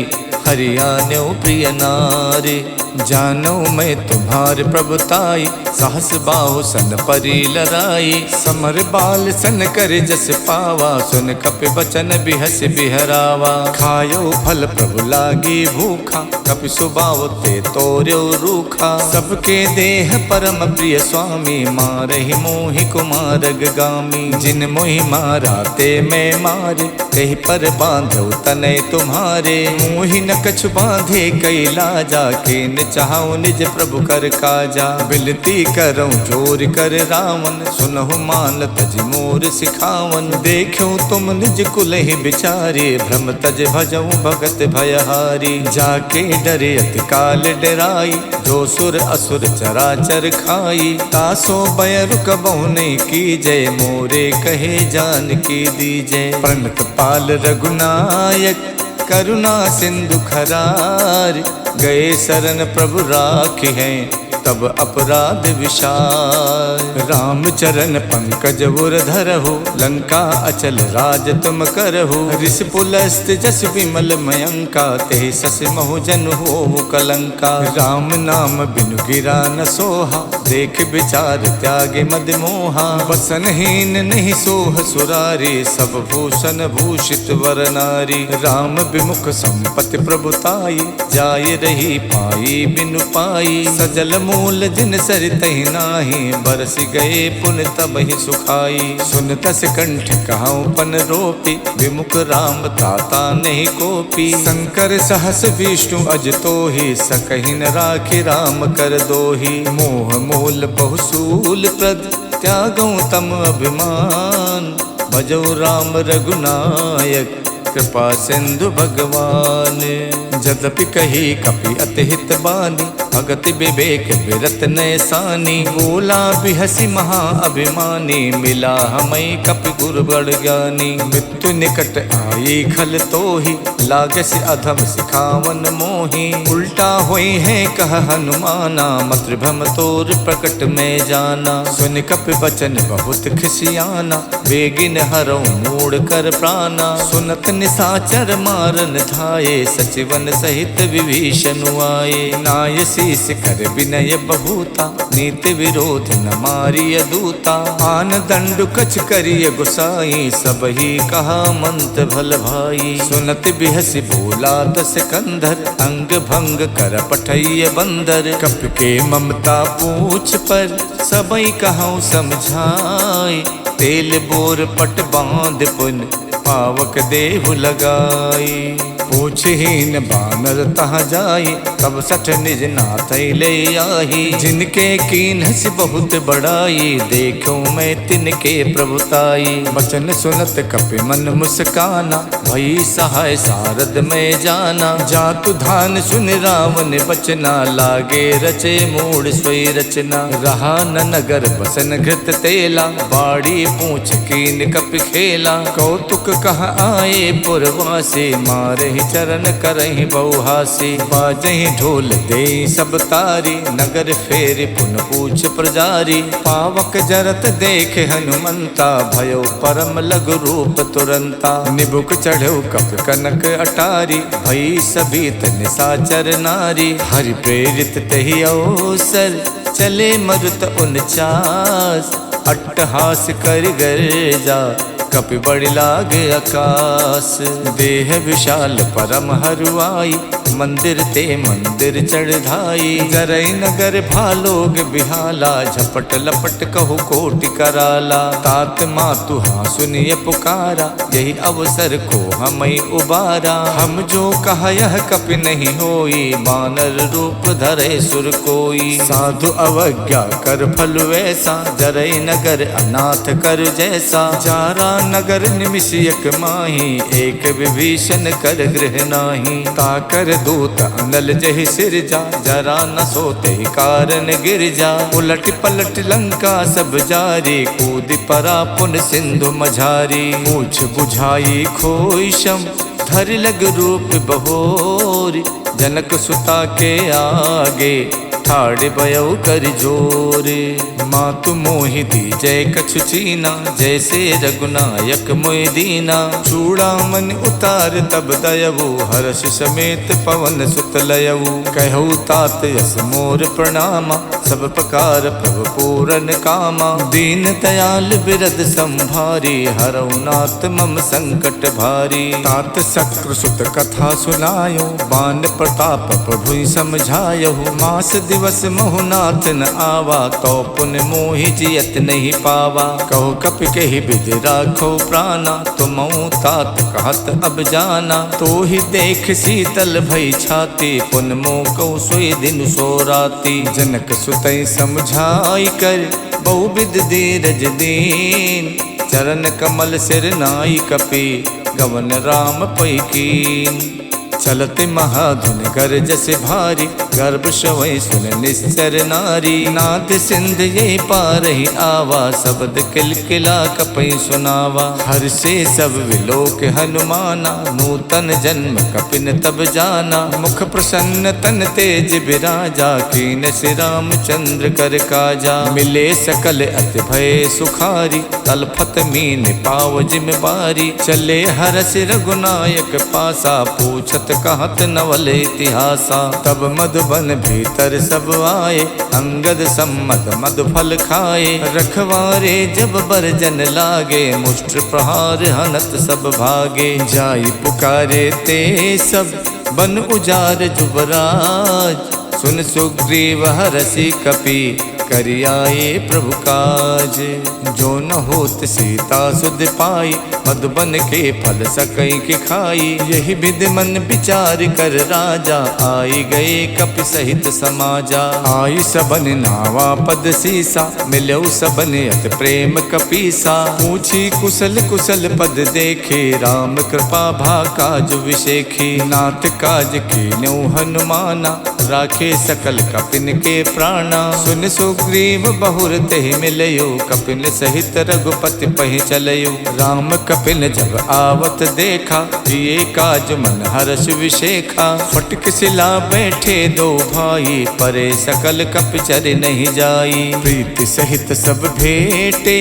हरियाण्यो प्रिय नारी। जानो मैं तुम्हार प्रभुताई, सहस बाहु सन परी लराई। समर बाल सन कर जस पावा, सुन कपि बचन बिहस बिहरावा। खायो फल प्रभु लागी भूखा, कपि सुबाव ते तोर्यो रूखा। सबके देह परम प्रिय स्वामी, मारहि मोहि कुमारग गामी। जिन मोहि मारा ते मैं मारे, कहीं पर बांधो तनय तुम्हारे। मोहि न कछु बांधे कई लाजा, के न चाहूं निज प्रभु कर काजा। बिलती करऊं जोर कर रावण, सुनहु मान तज मोर सिखावन। देखो तुम निज कुल ही बिचारे, भ्रम तज भजऊं भगत भयहारी। जाके डरे अति काल डराई, जो सुर असुर चराचर खाई। तासो बयरु कबहु नहीं कीजय, मोरे कहे जान की दीजय। प्रणत पाल रघुनायक, करुणा सिंधु खरार। गए शरण प्रभु राखी हैं, तब अपराध विशाल। राम चरण पंकज उर धरहु, लंका अचल राज तुम करहु। ऋष पुलस्त जस विमल मयंका, ते सस महु जन होवु कलंका। राम नाम बिनु गिरा न सोहा, देख विचार त्यागे मद मोहा। वसनहीन नहीं सोह सुरारी, सब भूषण भूषित वर नारी। राम विमुख संपत्ति प्रभुताई, जाय रही पाई बिनु पाई। सजल मूल जिन सरितहि नाही, बरस गए पुन तब ही सुखाई। सुन तस कंठ कहाऊं पन रोपी, विमुख राम ताता नहीं कोपी। शंकर सहस विष्णु अज तोहि, सकहि न राखि राम कर दोहि। मोह मूल बहुसूल प्रद, त्यागऊं तम अभिमान। भजौ राम रघुनायक, कृपा सिंधु भगवान। जदपि कही कपि अति हित बानी, भगति विवेक विरत नैसानी। बोला बिहसी महा अभिमानी, मिला हमें कपि गुरु बड़ ज्ञानी। मृत्यु निकट आई खल तोहि, लागस अधम सिखावन मोहि। उल्टा होई है कह हनुमाना, मातृभ्रम तोर प्रकट में जाना। सुन कपि बचन बहुत खिसियाना, बेगिन हरौ मूड कर प्राणा। सुनत निसाचर मारन धाये, सचिवन सहित विभीषण आए। नाय शीस कर विनय बहुता, नीति विरोध न मारिय दूता। आन दंडु कछ करिय गुसाई, सब ही कहा मंत भल भाई। सुनत बिहसी बोला दस कंधर, अंग भंग कर पठैय बंदर। कपि के ममता पूछ पर, सबई कहूँ समझाई। तेल बोर पट बांध पुन, पावक देहु लगाई। पूछहीन बानर तहाँ जाई, तब सठ निज नाथ ले आई। जिनके कीन्हस बहुत बड़ाई, देखो मैं तिनके प्रभुताई। वचन सुनत कपि मन मुस्काना, भई सहाय सारद में जाना। जातु धान सुन रावण बचना, लागे रचे मूड सोई रचना। रहा न नगर बसन घृत तेला, बाड़ी पूछ कीन कपि खेला। कौतुक कह आए पुरवासी, मारे चरण करहि बहुहासी। बाजहि ढोल दे सब तारी, नगर फेर पुन पूछ प्रजारी। पावक जरत देख हनुमंता, भयो परम लघु रूप तुरंता। निबुक चढ़ चढ़ो कप कनक अटारी, भई सभी निशाचर नारी। हरि प्रेरित तहि अवसर, चले मरुत 49, अट्टहास कर गर्जा, कपि बड़ लाग आकाश। देह विशाल परम हरुआई, मंदिर ते मंदिर चढ़ाई। जरई नगर भालोग बिहाला, झपट लपट कहु कोटि कराला। तात मातु हाँ सुनिए पुकारा, यही अवसर को हमें उबारा। हम जो कहा यह कपि नहीं होई, बानर रूप धरे सुर कोई। साधु अवज्ञा कर फल वैसा, जरई नगर अनाथ कर जैसा। जारा नगर निमिषयक माही, एक विभीषण कर गृह नाही। ताकर दूत अनल जहि सिरजा, जरा न सोते कारण गिर जा। उलट पलट लंका सब जारी, कूद परा पुन सिंधु मझारी। पूछ बुझाई खोई शम, धर लग रूप बहोर। जनक सुता के आगे, ठाड़ बयऊ कर जोरे। मातु मोहि दीजय कछु चीना, जैसे रघुनायक मोहि दीना। चूड़ामन उतार तब दयवु, हर्ष समेत पवन सुत लयऊ। कहु तात यस मोर प्रणामा, सब प्रकार प्रभु पूरन कामा। दीन दयाल बिरद संभारी, हरऊ नाथ मम संकट भारी। तात शक्र सुत कथा सुनायो, बान प्रताप प्रभु समझायो। मास दिवस मोहनाथ न आवा, तो पुन मोहि जियत नहीं पावा। कहो कपि कहि विधि राखो प्राणा, तुमऊ तात कहत अब जाना। तो ही देख शीतल भई छाती, पुन मोह कौ सोई दिन सो राती। जनक सुतई समझाई कर, बहुविध धीरज दीन। चरण कमल सिर नाई कपि, गवन राम पै कीन। चलते महाधुन गरजस भारी, गर्भ शवै सुन निश्चर नारी। नाद सिंध ये पारहि आवा, शब्द किलकिला कपि सुनावा। हर से सब विलोक हनुमाना, नूतन जन्म कपिन तब जाना। मुख प्रसन्न तन तेज बिराजा, कीन श्री रामचंद्र कर काजा। मिले सकल अति भय सुखारी, तलफत मीन पाव जिम बारी। चले हरस रघुनायक पासा, पूछत कहत नवल इतिहासा। तब मधुबन भीतर सब आए, अंगद सम्मत मधु फल खाए। रखवारे जब बरजन लागे, मुष्ट प्रहार हनत सब भागे। जाई पुकारे ते सब, बन उजार जुबराज। सुन सुग्रीव हरषि कपि, करियाए प्रभु काज। जो न होत सीता सुध पाई, मधुबन के फल सकई के खाई। यही विधि मन विचार कर राजा, आई गए कपि सहित समाजा। आई सबन नावा पद सीसा, मिलऊ सबन अत प्रेम कपीसा। पूछी कुशल कुशल पद देखे, राम कृपा भा काज विशेखी। नाथ काज कीन्यौ हनुमाना, राखे सकल कपिन के प्राणा। सुन सुग्रीव बहुर तेहि मिलयो, कपिन सहित रघुपति पहि चलयो। राम कपिन जब आवत देखा, ये काज मन हर्ष विशेखा। फटक सिला बैठे दो भाई, परे सकल कपि चर नहीं जाई। प्रीति सहित सब भेटे,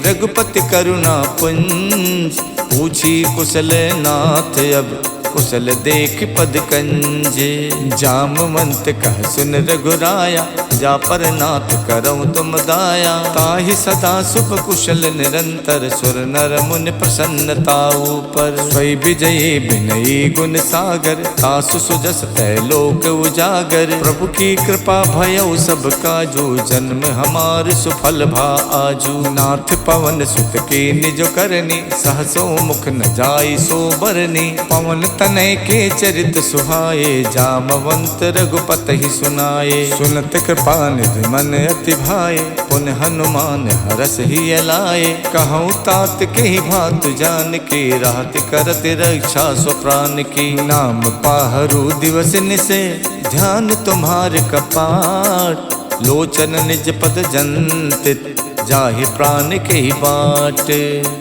रघुपति करुणा पुंज। पूछी कुशल नाथ अब, कुशल देख पद कंजे। जामवंत कह सुन रघुराया, जा पर नाथ करऊँ तुम दाया। ताहि सदा सुख कुशल निरंतर, सुर नर मुनि प्रसन्नता ऊपर। स्वय विजयी विनयी गुण सागर, तासु सुजस तै लोक उजागर। प्रभु की कृपा भयउ सब काजू, जन्म हमार सुफल भा आजू। नाथ पवन सुत के निज करनी, सहसो मुख न जाई सो बरनी। पवन तनय के चरित सुहाए, जामवंत रघुपति ही सुनाए। सुनत कृपा निधि मन अति भाए, पुन हनुमान हरस ही अलाए। कहूँ तात के ही भातु जान के, राहत करत रक्षा सो प्राण की। नाम पाहरू दिवस निसे, ध्यान तुम्हार कपाट। लोचन निज पद जंतित, जाहि प्राण के बाट।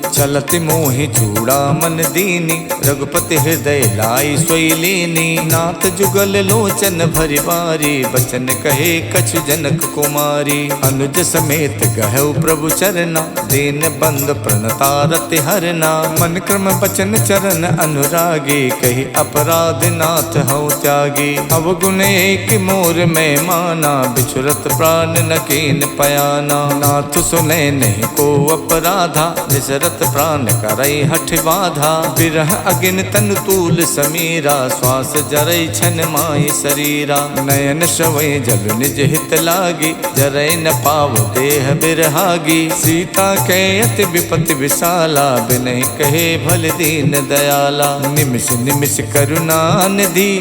चलत मोहि चूड़ा मन दीनी, रघुपति हृदय लाई सोई लीनी। नाथ जुगल लोचन भरि बारी, बचन कहे कछु जनक कुमारी। अनुज समेत गहु प्रभु चरना, दीन बंद प्रणतारति हरना। मन क्रम बचन चरण अनुरागी, कही अपराध नाथ हऊ त्यागी। अवगुण एक मोर में माना, बिछुरत प्राण न कीन पयाना। नाथ सुने नहीं को अपराधा, निसरत प्राण करई हठ बाधा। बिरह अगिन तन तूल समीरा, श्वास जरई छन माई शरीरा। नयन श्रवै जल निज हित लागी, जरै न पाव देह बिरहागी। सीता के अति विपति विशाला, बिनहि कहे भल दीन दयाला। निमिष निमिष करुणा निधि,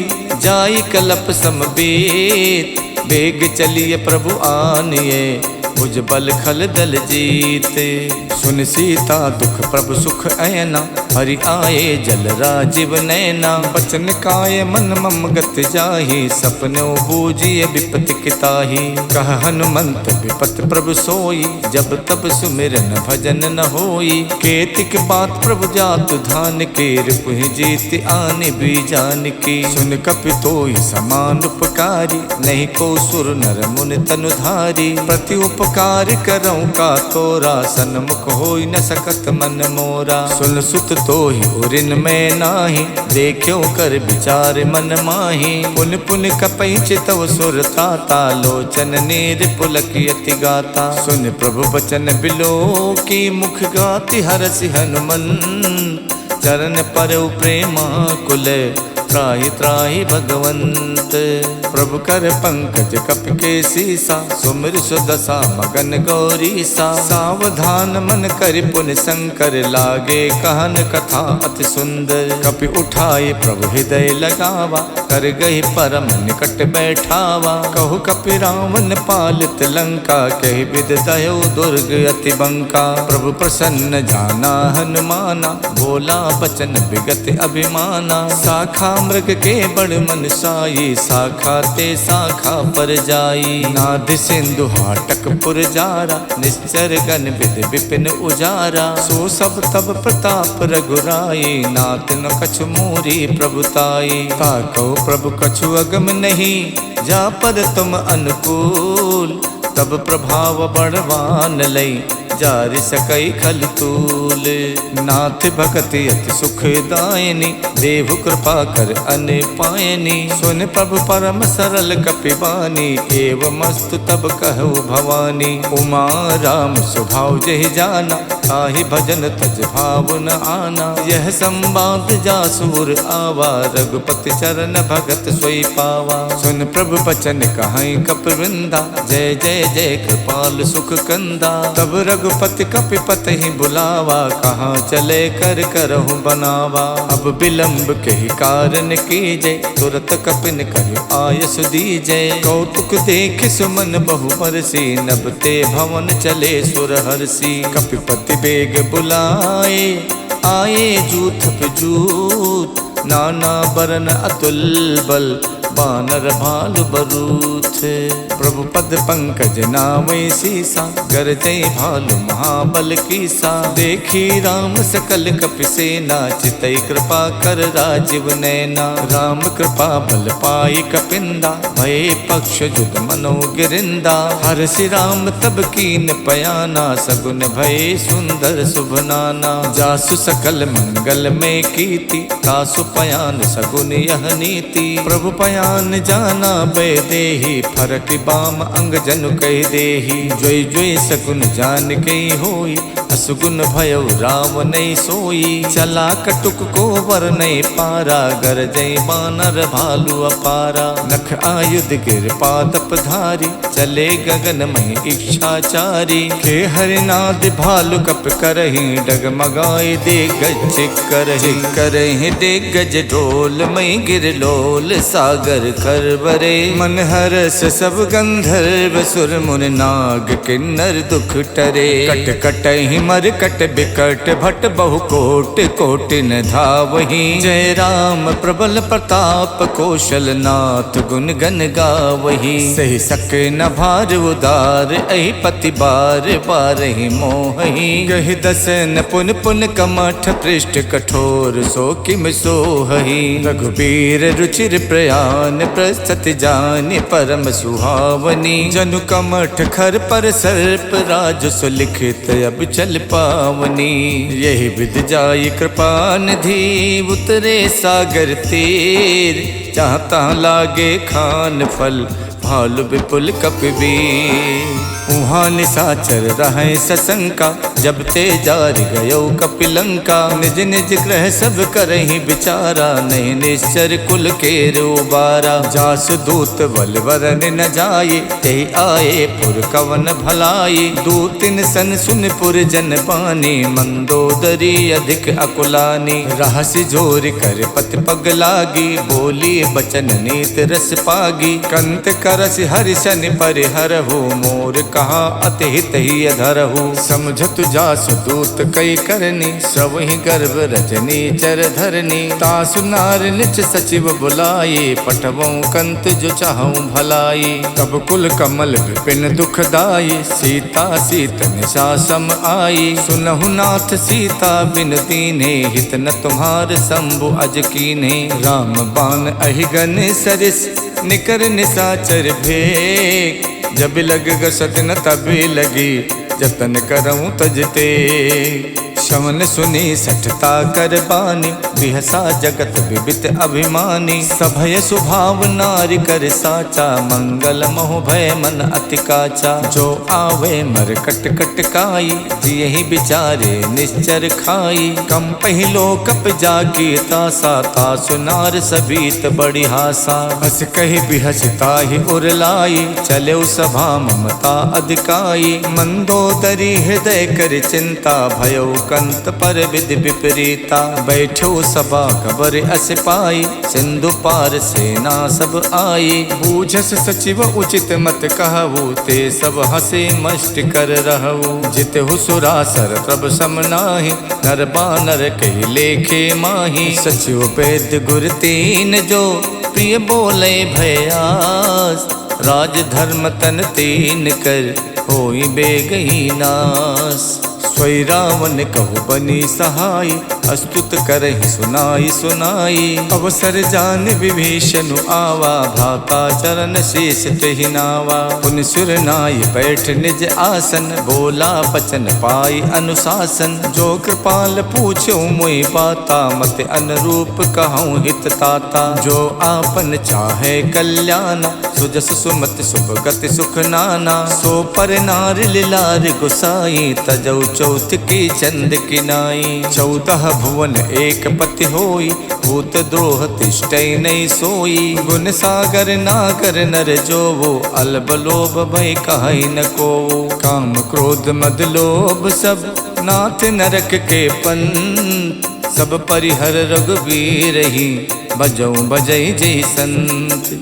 जाई कलप समबीत। बेग चलिए प्रभु आनिए, भुज बल खल दल जीते। सुन सीता दुख प्रभु सुख ऐना, हरि आए जल राजीव नैना। बचन काय मन मम गत जाहि, सपनो बूझिए विपति किताहि। कह हनुमंत विपत प्रभु सोई, जब तब सुमिरन भजन न होई। केतिक बात प्रभु जातु धान के, रिपुहि जीत आनि बीजान की। सुन कपि तोई समान उपकारी, नहीं को सुर नर मुनि तनुधारी। प्रति उपकार करऊँ का तोरा, सन्मुख होई न सकत मन मोरा। सुन सुत तो ही उरिन में नाही, देखो कर विचार मन माही। पुन पुन कपई चितव सुर ताता, लोचन नीर पुलक यति गाता। सुन प्रभु बचन बिलो की, मुख गाति हरसि हनुमंत। चरण परउ प्रेमा कुल, त्राहि त्राहि भगवंत। प्रभु कर पंकज कपि के सीसा, सुमिर सुदशा मगन गौरीसा। सावधान मन कर पुन शंकर, लागे कहन कथा अति सुंदर। कपि उठाए प्रभु हृदय लगावा, कर गही परम निकट बैठावा। कहु कपि रावण पालित लंका, कहि विद दयो दुर्ग अति बंका। प्रभु प्रसन्न जाना हनुमाना, बोला बचन विगत अभिमाना। शाखा मृग के बड़ मन साई, शाखा ते शाखा पर जाई। नाद सिंधु हाटक पुर जारा, निश्चर गण विद विपिन उजारा। सो सब तब प्रताप रघुराई, नाथ न कछु मोरी प्रभुताई। ताको प्रभु कछु अगम नहीं, जा पर तुम अनुकूल। तब प्रभाव बड़वान लई, जारि सकई खल तूल। नाथ भगति अति सुखदायनी, देव कृपा कर अन पायनी। सुन प्रभु परम सरल कपिबानी, एवं मस्तु तब कहु भवानी। उमा राम स्वभाव जहि जाना, ताहि भजन तज भाव न आना। यह संवाद जासुर आवा, रघुपति चरण भगत सोई पावा। सुन प्रभु बचन कहाई कपिवृंदा, जय जय जय कृपाल सुख कंदा। तब रघुपति कपिपत ही बुलावा, कहाँ चले कर करहु बनावा। अब विलंब के ही कारण कीजय, तुरत कपिन कहि आयस दीजय। कौतुक देख सुमन बहु बरसी, नभ ते भवन चले सुर हरसी। कपिपति बेग बुलाए, आए जूथ पे जूथ। नाना बरन अतुल बल, बानर भालु बरूथ। प्रभु पद पंकज नामय सीसा, गरजै भालु महाबल कीसा। देखी राम सकल कपि सेना, चितई कृपा कर राजीव नैना। राम कृपा बल पाई कपिंदा, भये पक्ष जुग मनो गिरिंदा। हरषि राम तब कीन पयाना, सगुन भये सुंदर शुभ नाना। जासु सकल मंगल में कीति, तासु पयान सगुन यह नीति। प्रभु पयान जाना बै देहि, फरक बाम अंग जनु कह देहि। जोई जोई सगुन जान कई होई, असुगुन भयो राम नहीं सोई। चला कटुक को वर नहीं पारा, गरजई बानर भालु अपारा। नख आयुध गिर पादप धारी, चले गगन में इच्छाचारी। के हरिनाद भालु कप करहि, डगमगाए दे गज करहि। करहि दे गज ढोल मई गिर लोल, सागर खरबरे। मन हरस सब गंधर्व सुर मुन नाग, किन्नर दुख टरे। कट कटहि मरकट बिकट भट बहु कोट कोटि न धावही। जय राम प्रबल प्रताप कौशल नाथ गुण गन गावही। सही सके न भार उदार अहि पति बार बारहि मोहि। गहि दस न पुन पुन कमठ पृष्ठ कठोर सो किम सोहहि। रघुबीर रुचिर प्रयान प्रस्तुति जानि परम सुहावनी। जनु कमठ खर पर सर्प राज सुलिखित अब चल पावनी। यही विद जाई कृपा निधि उतरे सागर तीर। जहाँ तहाँ लागे खान फल भालु विपुल कपिबीर। उहाँ निशाचर रहे सशंका जब ते जार गयो कपिलंका। निज निज ग्रह सब करहि विचारा नहीं निश्चर कुल के रोबारा। जास दूत बल वरन न जाये ते आए पुर कवन भलाई। दूतिन सन सुन पुर जन पानी मंदोदरी अधिक अकुलानी। रहसि जोर कर पति पग लागी बोली बचन नीत रस पागी। कंत करस हरिशन परिहरहु मोर कहा अति हित ही अधरहु। समझत जास दूत कई करनी सब ही गर्भ रजनी चर धरनी। तासु नार निच सचिव बुलाये पठवों कंत जो चाहूं भलाई। तब कुल कमल विपिन दुखदाई सीता सीत निशा सम आई। सुनहु नाथ सीता बिन दीन्हे हित न तुम्हार शंभु अज कीन्हे। राम बाण अहिगन सरिस निकर निशाचर भेक। जब लग गसत न तभी लगी जतन करऊं तजते। शवन सुनी सठता कर बानी बिहसा जगत विबित अभिमानी। सभय स्वभाव नारी कर साचा मंगल मोह भय मन अति काचा। जो आवे मर कट कट काई यही बिचारे निश्चर खाई। कम पहिलो कप जाकी तासा तासु नार सबीत बड़ी हासा। हस कही बिहसता ही उरलाई चले सभा ममता अधिकाई। मंदोदरी हृदय कर चिंता भयो कंत पर विधि विपरीता। बैठो सभा खबर अस पाई सिंधु पार सेना सब आई। बूझस सचिव उचित मत कहु ते सब हसे मष्ट कर रहु। जितहु सुरासर प्रभ सम नाही नर बानर कहि लेखे माही। सचिव वैद्य गुर तीन जो प्रिय बोले भयास। राज धर्म तन तीन कर होई बेगही नास। स्वै रावण कहु बनी सहाय अस्तुत करहि सुनाई सुनाई। अवसर जान विभीषण आवा भ्राता चरण शेष तहि नावा। पुन सुर नाय बैठ निज आसन बोला बचन पाई अनुशासन। जो कृपाल पूछो मोहि बाता मत अनुरूप कहूँ हित ताता। जो आपन चाहे कल्याण सुजस सुमत शुभ गति सुख नाना। सो पर नार लिलार गुसाई तजौ चौथ की चंद की नाई। 14 भुवन एक पति होई भूत द्रोह तिष्ठै नहीं सोई। गुण सागर नागर नर जो वो अलब लोभ भय कहि न को। काम क्रोध मद लोभ सब नाथ नरक के पंत। सब परिहर रघुबीर ही बजौ बजै जय संत।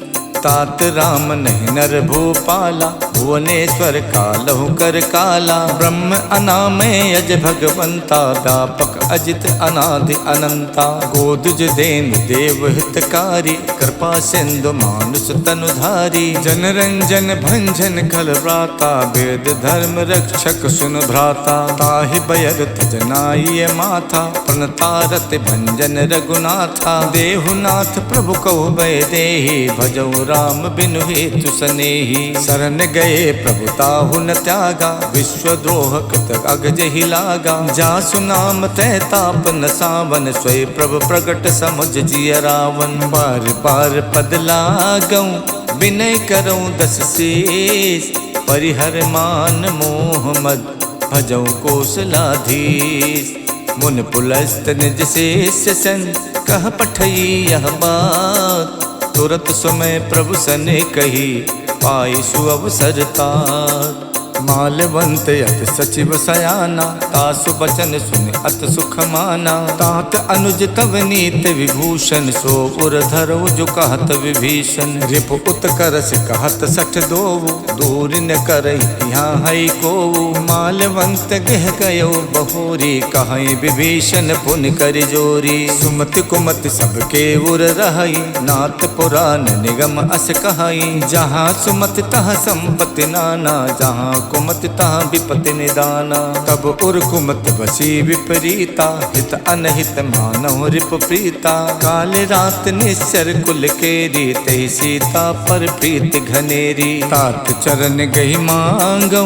तात राम नहीं नर भूपाला भुवनेश्वर कालहु कर काला। ब्रह्म अनामय अज भगवंता व्यापक अजित अनादि अनंता। गोदुज देन देव हितकारी कृपा सिंधु मानुष तनुधारी। जन रंजन भंजन खल व्राता वेद धर्म रक्षक सुन भ्राता। ताहि बयर तजनाय माथा प्रणतारत भंजन रघुनाथा। देहुनाथ प्रभु कहु भय देहि भजौ राम बिनु हेतु सनेही। शरण गए प्रभु ताहु न त्यागा विश्वद्रोह कृत अगजहि लागा। जासु नाम तै ताप न सावन स्वय प्रभु प्रगट समुझ जिय रावण। बार बार पद लागऊं विनय करऊं दस शेष। परिहर मान मोह मद भजऊं कौशलाधीश। मुन पुलस्त निज शेष सन कह पठई यह बात। तुरत समय प्रभु सने कही पाई सुअवसर तात। मालवंत अत सचिव सयाना, तासु बचन सुन अत सुख माना। तात अनुज तव नीत विभूषण, सो उर धरो जो कहत विभीषण। रिप उत्कर्ष कहत सठ दोवु, दूर न करहि यहाँ है को। मालवंत गह गयो बहोरी, कहीं विभीषण पुन कर जोरी। सुमति कुमति सबके उर रही, नाथ पुराण निगम अस कहाई। जहाँ सुमति तहाँ संपत्ति नाना, जहाँ कुमति तहाँ विपत्ति निदाना। तब उर कुमति बसी विपरीता, हित अनहित मानव रिप प्रीता। काल रात निश्चर कुल केरी, तही सीता पर प्रीति घनेरी। तात चरण गही मांगऊ,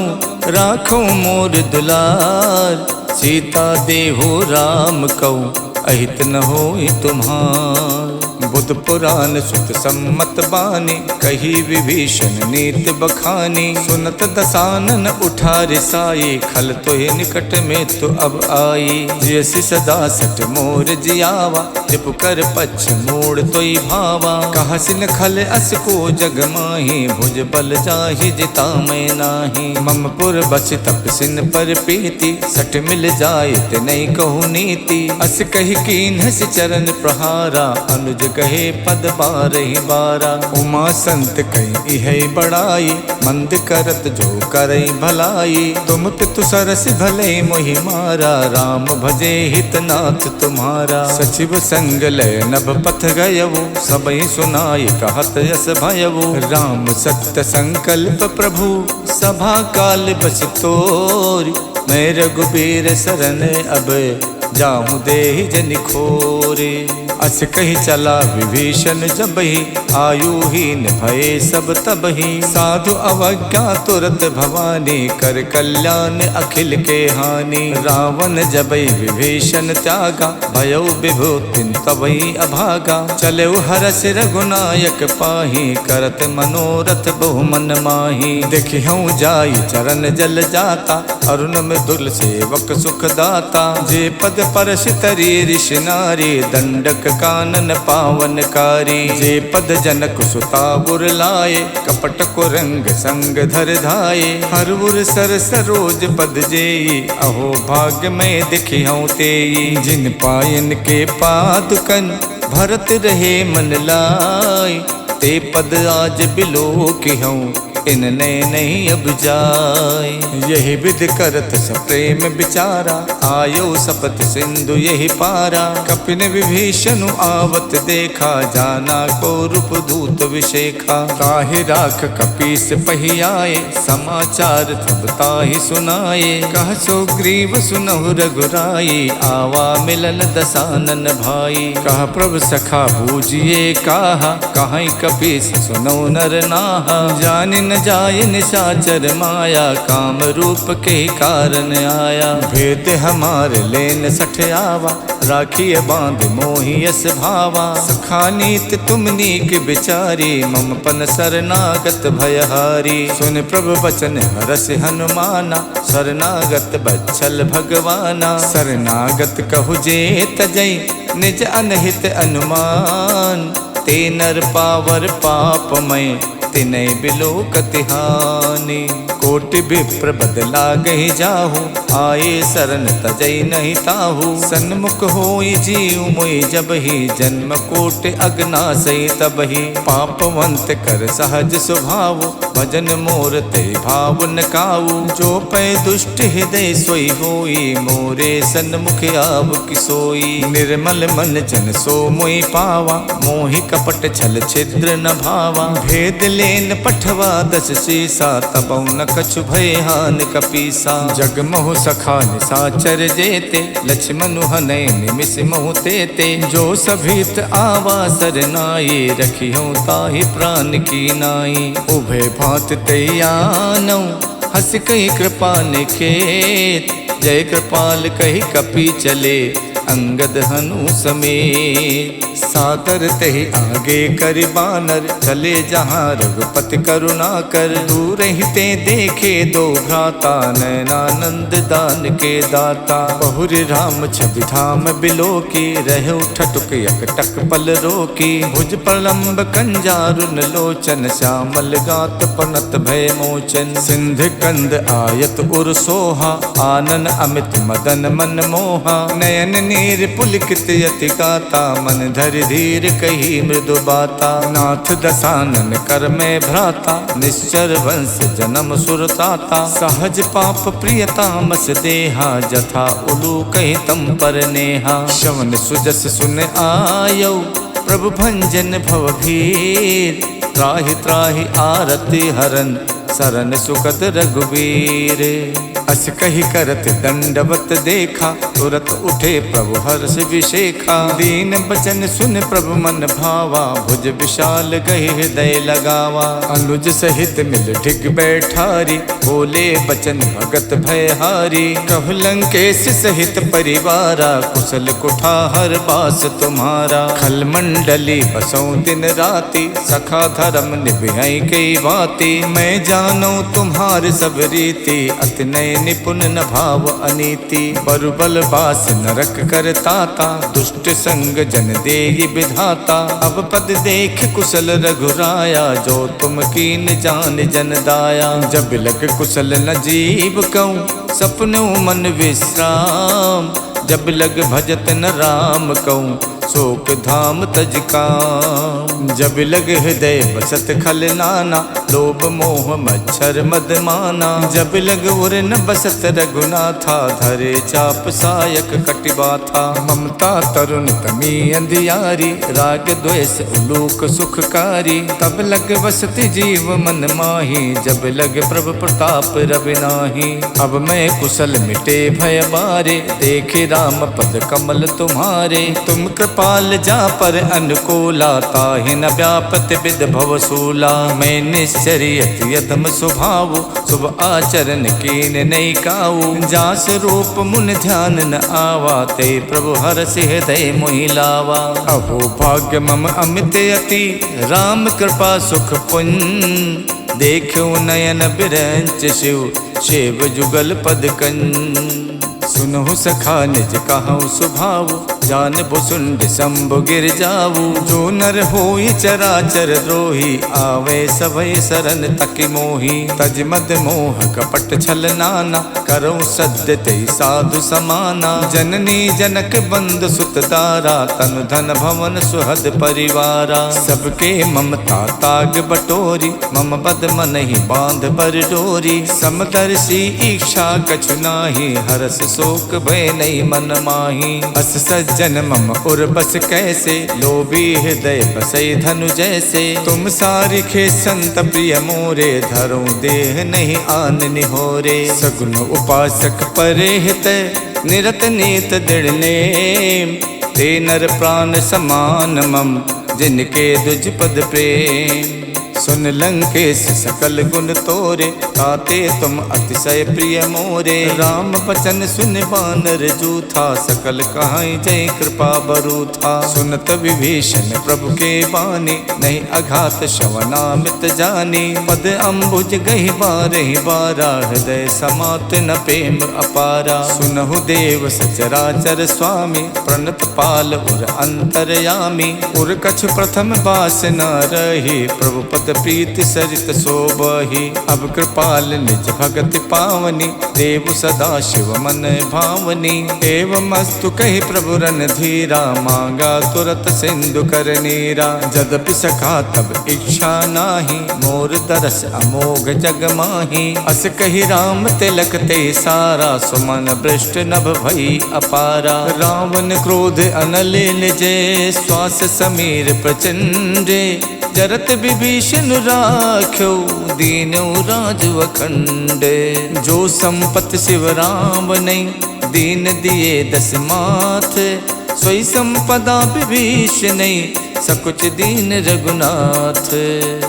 राखो मोर दुलार। सीता देहो राम कऊ, अहित न होई तुम्हार। बुध पुराण सुत सम्मत बानी, कही विभीषण नीत बखानी। सुनत दसानन उठा रिसाई, खल तोहि निकट में तो अब आई। जैसी सदा सट मोर जियावा, रिपु कर पक्ष मोड़ तोई भावा। कहसिन खल अस को जग माही, भुज बल जाहि जिता मैं नाही। मम पुर बस तपसिन पर प्रीति, सट मिल जाए ते नहीं कहु नीति। अस कही कीन्ह से चरण प्रहारा, अनुज कहे पद बारहि बारा। उमा संत कही है बड़ाई, मंद करत जो करई भलाई। तुम पितु सरस भले मोहि मारा, राम भजे हितनाथ तुम्हारा। सचिव संग लय नभ पथ गयवु, सबई सुनाई कहत यस भयवु। राम सत्य संकल्प प्रभु, सभा काल बस तोरी। मैं रघुबीर सरन अब, जाहूँ देहि जनि खोरे। अस कही चला विभीषण जबहि, आयुहीन भये सब तबहि। साधु अवज्ञा तुरत भवानी, कर कल्याण अखिल के हानि। रावण जबहि विभीषण त्यागा, भयो विभूतिन तबहि अभागा। चले हरस रघुनायक पाही, करत मनोरथ बहु मन माही। देखिहूँ जाई चरण जल जाता, अरुण मृदुल सेवक सुख दाता। जे पद परस तरी ऋषि नारी, दंडक कानन पावनकारी। जे पद जनक सुता गुर लाए, कपट को रंग संग धर धाये। हर उर सर सरोज पद जेई, अहो भाग्य में दिखिहूँ तेई। जिन पायन के पादुकन, भरत रहे मन लाई। ते पद आज बिलो किहूँ, इनने नहीं अब जाय। यही विध करत सप्रेम विचारा, आयो सपत सिंधु यही पारा। कपिन विभीषण आवत देखा, जाना को रूप दूत विशेखा। ताहि राख कपीस पही आए, समाचार तब ताहि सुनाए। कह सो ग्रीव सुनहु रघुराई, आवा मिलन दसानन भाई। कह प्रभु सखा बूझिए काहा, कहीं कपीस सुनौ नर नाहा। जानि न जाय निशाचर माया, काम रूप के कारण आया। भेद हमारे लेन सठ आवा, राखिए बांध मोहियस भावा। सखा नीत तुम नीक बिचारी, मम पन शरणागत भयहारी। सुन प्रभु बचन हरस हनुमाना, शरणागत बच्छल भगवाना। शरणागत कहु जे तजई, निज अनहित अनुमान। ते नर पावर पापमय, तिनै बिलो कतिहानि। कोटि विप्र बदला गही जाहू, आए शरण तजई नहीं ताहू। सन्मुख होई जीव मोहि जबहि, जन्म कोटि अगनासई तबहि। पापवंत कर सहज स्वभाव, भजन मोर ते भाव न काऊ। जो पै दुष्ट हृदय सोई होई, मोरे सन्मुख आव किसोई। निर्मल मन जन सो मोहि पावा, मोहि कपट छल छिद्र न भावा। भेद लेन पठवा दस सीसा, तबौ न कछु भय हान कपीसा। जग मोह सखा निसाचर जेते, लक्ष्मण हनै निमिष मोह तेते। जो सभीत आवा सरनाई, रखियो ताहि प्राण की नाई। उभय भांत तैयानौ, हस कही कृपा निकेत। जय कृपाल कही कपी चले, अंगद हनु समेत। सादर तहि आगे करि बानर, चले जहाँ रघुपति करुणा कर। दूर हिते देखे दो भ्राता, नयनानंद दान के दाता। बहुरि राम छवि धाम बिलोकी, रहे उठटुक एकटक पल रोकी। भुज प्रलंब कंजारुन लोचन, श्यामल गात पनत भय मोचन। सिंध कंद आयत उर सोहा, आनन अमित मदन मन मोहा। नयन नीर पुलकित यति गाता, मन धरि धीर कही मृदु बाता। नाथ दसानन कर में भ्राता, निश्चर वंश जन्म सुरताता। सहज पाप प्रियतामस देहा, जथा उलू कही तम पर नेहा। श्रवण सुजस सुन आयो, प्रभु भंजन भव भीर। त्राहि त्राहि आरति हरन, सरन सुखद रघुवीर। अस कही करत दंडवत देखा, तुरत उठे प्रभु हर्ष विशेखा। दीन बचन सुन प्रभु मन भावा, भुज विशाल गही हृदय लगावा। अनुज सहित मिल ढिग बैठारी, बोले बचन भगत भयहारी। कहु लंकेश सहित परिवारा, कुशल कुठार बास तुम्हारा। खल मंडली बसों दिन राति, सखा धर्म निभई कई बाती। मैं जानो तुम्हार सब रीति, अति नय निपुण न भाव अनीति। बरुबल बास नरक कर ताता, दुष्ट संग जन देहि विधाता। अब पद देख कुशल रघुराया, जो तुम कीन जान जन दाया। जब लग कुशल न जीव कहूँ, सपनों मन विश्राम। जब लग भजत न राम कहूँ, शोक धाम तज काम। जब लग हृदय बसत खल नाना, लोभ मोह मच्छर मद माना। जब लग उर न बसत रघुनाथा, धरे चाप सायक कटिबाथा। ममता तरुण तमी अंधियारी, राग द्वेष उलूक सुखकारी। तब लग बसत जीव मन माही, जब लग प्रभु प्रताप रवि नाही। अब मैं कुशल मिटे भय बारे, देखे राम पद कमल तुम्हारे। तुम कृपाल जा पर अनुकूला, ताहि न व्यापत विद भव सूला। मैं निश्चरियत यदम स्वभाव, शुभ आचरण कीन नहीं काऊ। जास रूप मुन ध्यान न आवा, ते प्रभु हरसि हृदय मोहि लावा। अहो भाग्य मम अमित अति, राम कृपा सुख पुंज। देखो नयन बिरंच शिव, शिव जुगल पद कंज। सुनहु सखा निज कहूँ सुभाव, जान भुसुंड शंभु गिर जाऊ। जो नर होई चराचर द्रोही, आवे सभय सरन तकि मोही। तज मद मोह कपट छल नाना, करो सद्य ते साधु समाना। जननी जनक बंद सुत दारा, तनु धन भवन सुहद परिवारा। सबके ममता ताग बटोरी, मम बद मन ही बांध बर डोरी। समदर्शी इच्छा कछु नाही, हरस शोक भय नहीं मन माही। अस सज्जन मम उर बस कैसे, लोभी हृदय बसई धनु जैसे। तुम सारिखे संत प्रिय मोरे, धरो देह नहीं आन निहोरे। सगुन उपासक परे हित, निरत नीत दृढ़ नेम। ते नर प्राण समान मम, जिनके दुज पद प्रेम। सुन लंकेश सकल गुण तोरे, ताते तुम अतिशय प्रिय मोरे। राम बचन सुन बानर जूथा, सकल कहाई जय कृपा बरूथा। सुनत विभीषण प्रभु के बानी, नहीं अघात श्रवणामित जानी। पद अम्बुज गही बारहि बारा, हृदय समात न प्रेम अपारा। सुनहु देव सचराचर स्वामी, प्रणत पाल उर अंतरयामी। उर कछु प्रथम बास न रही, प्रभु पद प्रीति सरित शोभहि। अब कृपाल निज भगति पावनी, देव सदा शिव मन भावनी। एवं अस्तु कहि प्रभु रन धीरा, मांगा तुरत सिंधु कर नीरा। जदपि सखा तब इच्छा नाही, मोर दरस अमोघ जग माही। अस कहि राम तिलक ते सारा, सुमन भ्रष्ट नभ भई अपारा। रावण क्रोध अनले निजे, श्वास समीर प्रचंडे। जरत विभीषण राख्यो, दीनौ राज अखंड। जो संपत शिव राम नहीं, दीन दिए दस माथ। सोई संपदा विभीषण नहीं, सकुच दीन रघुनाथ।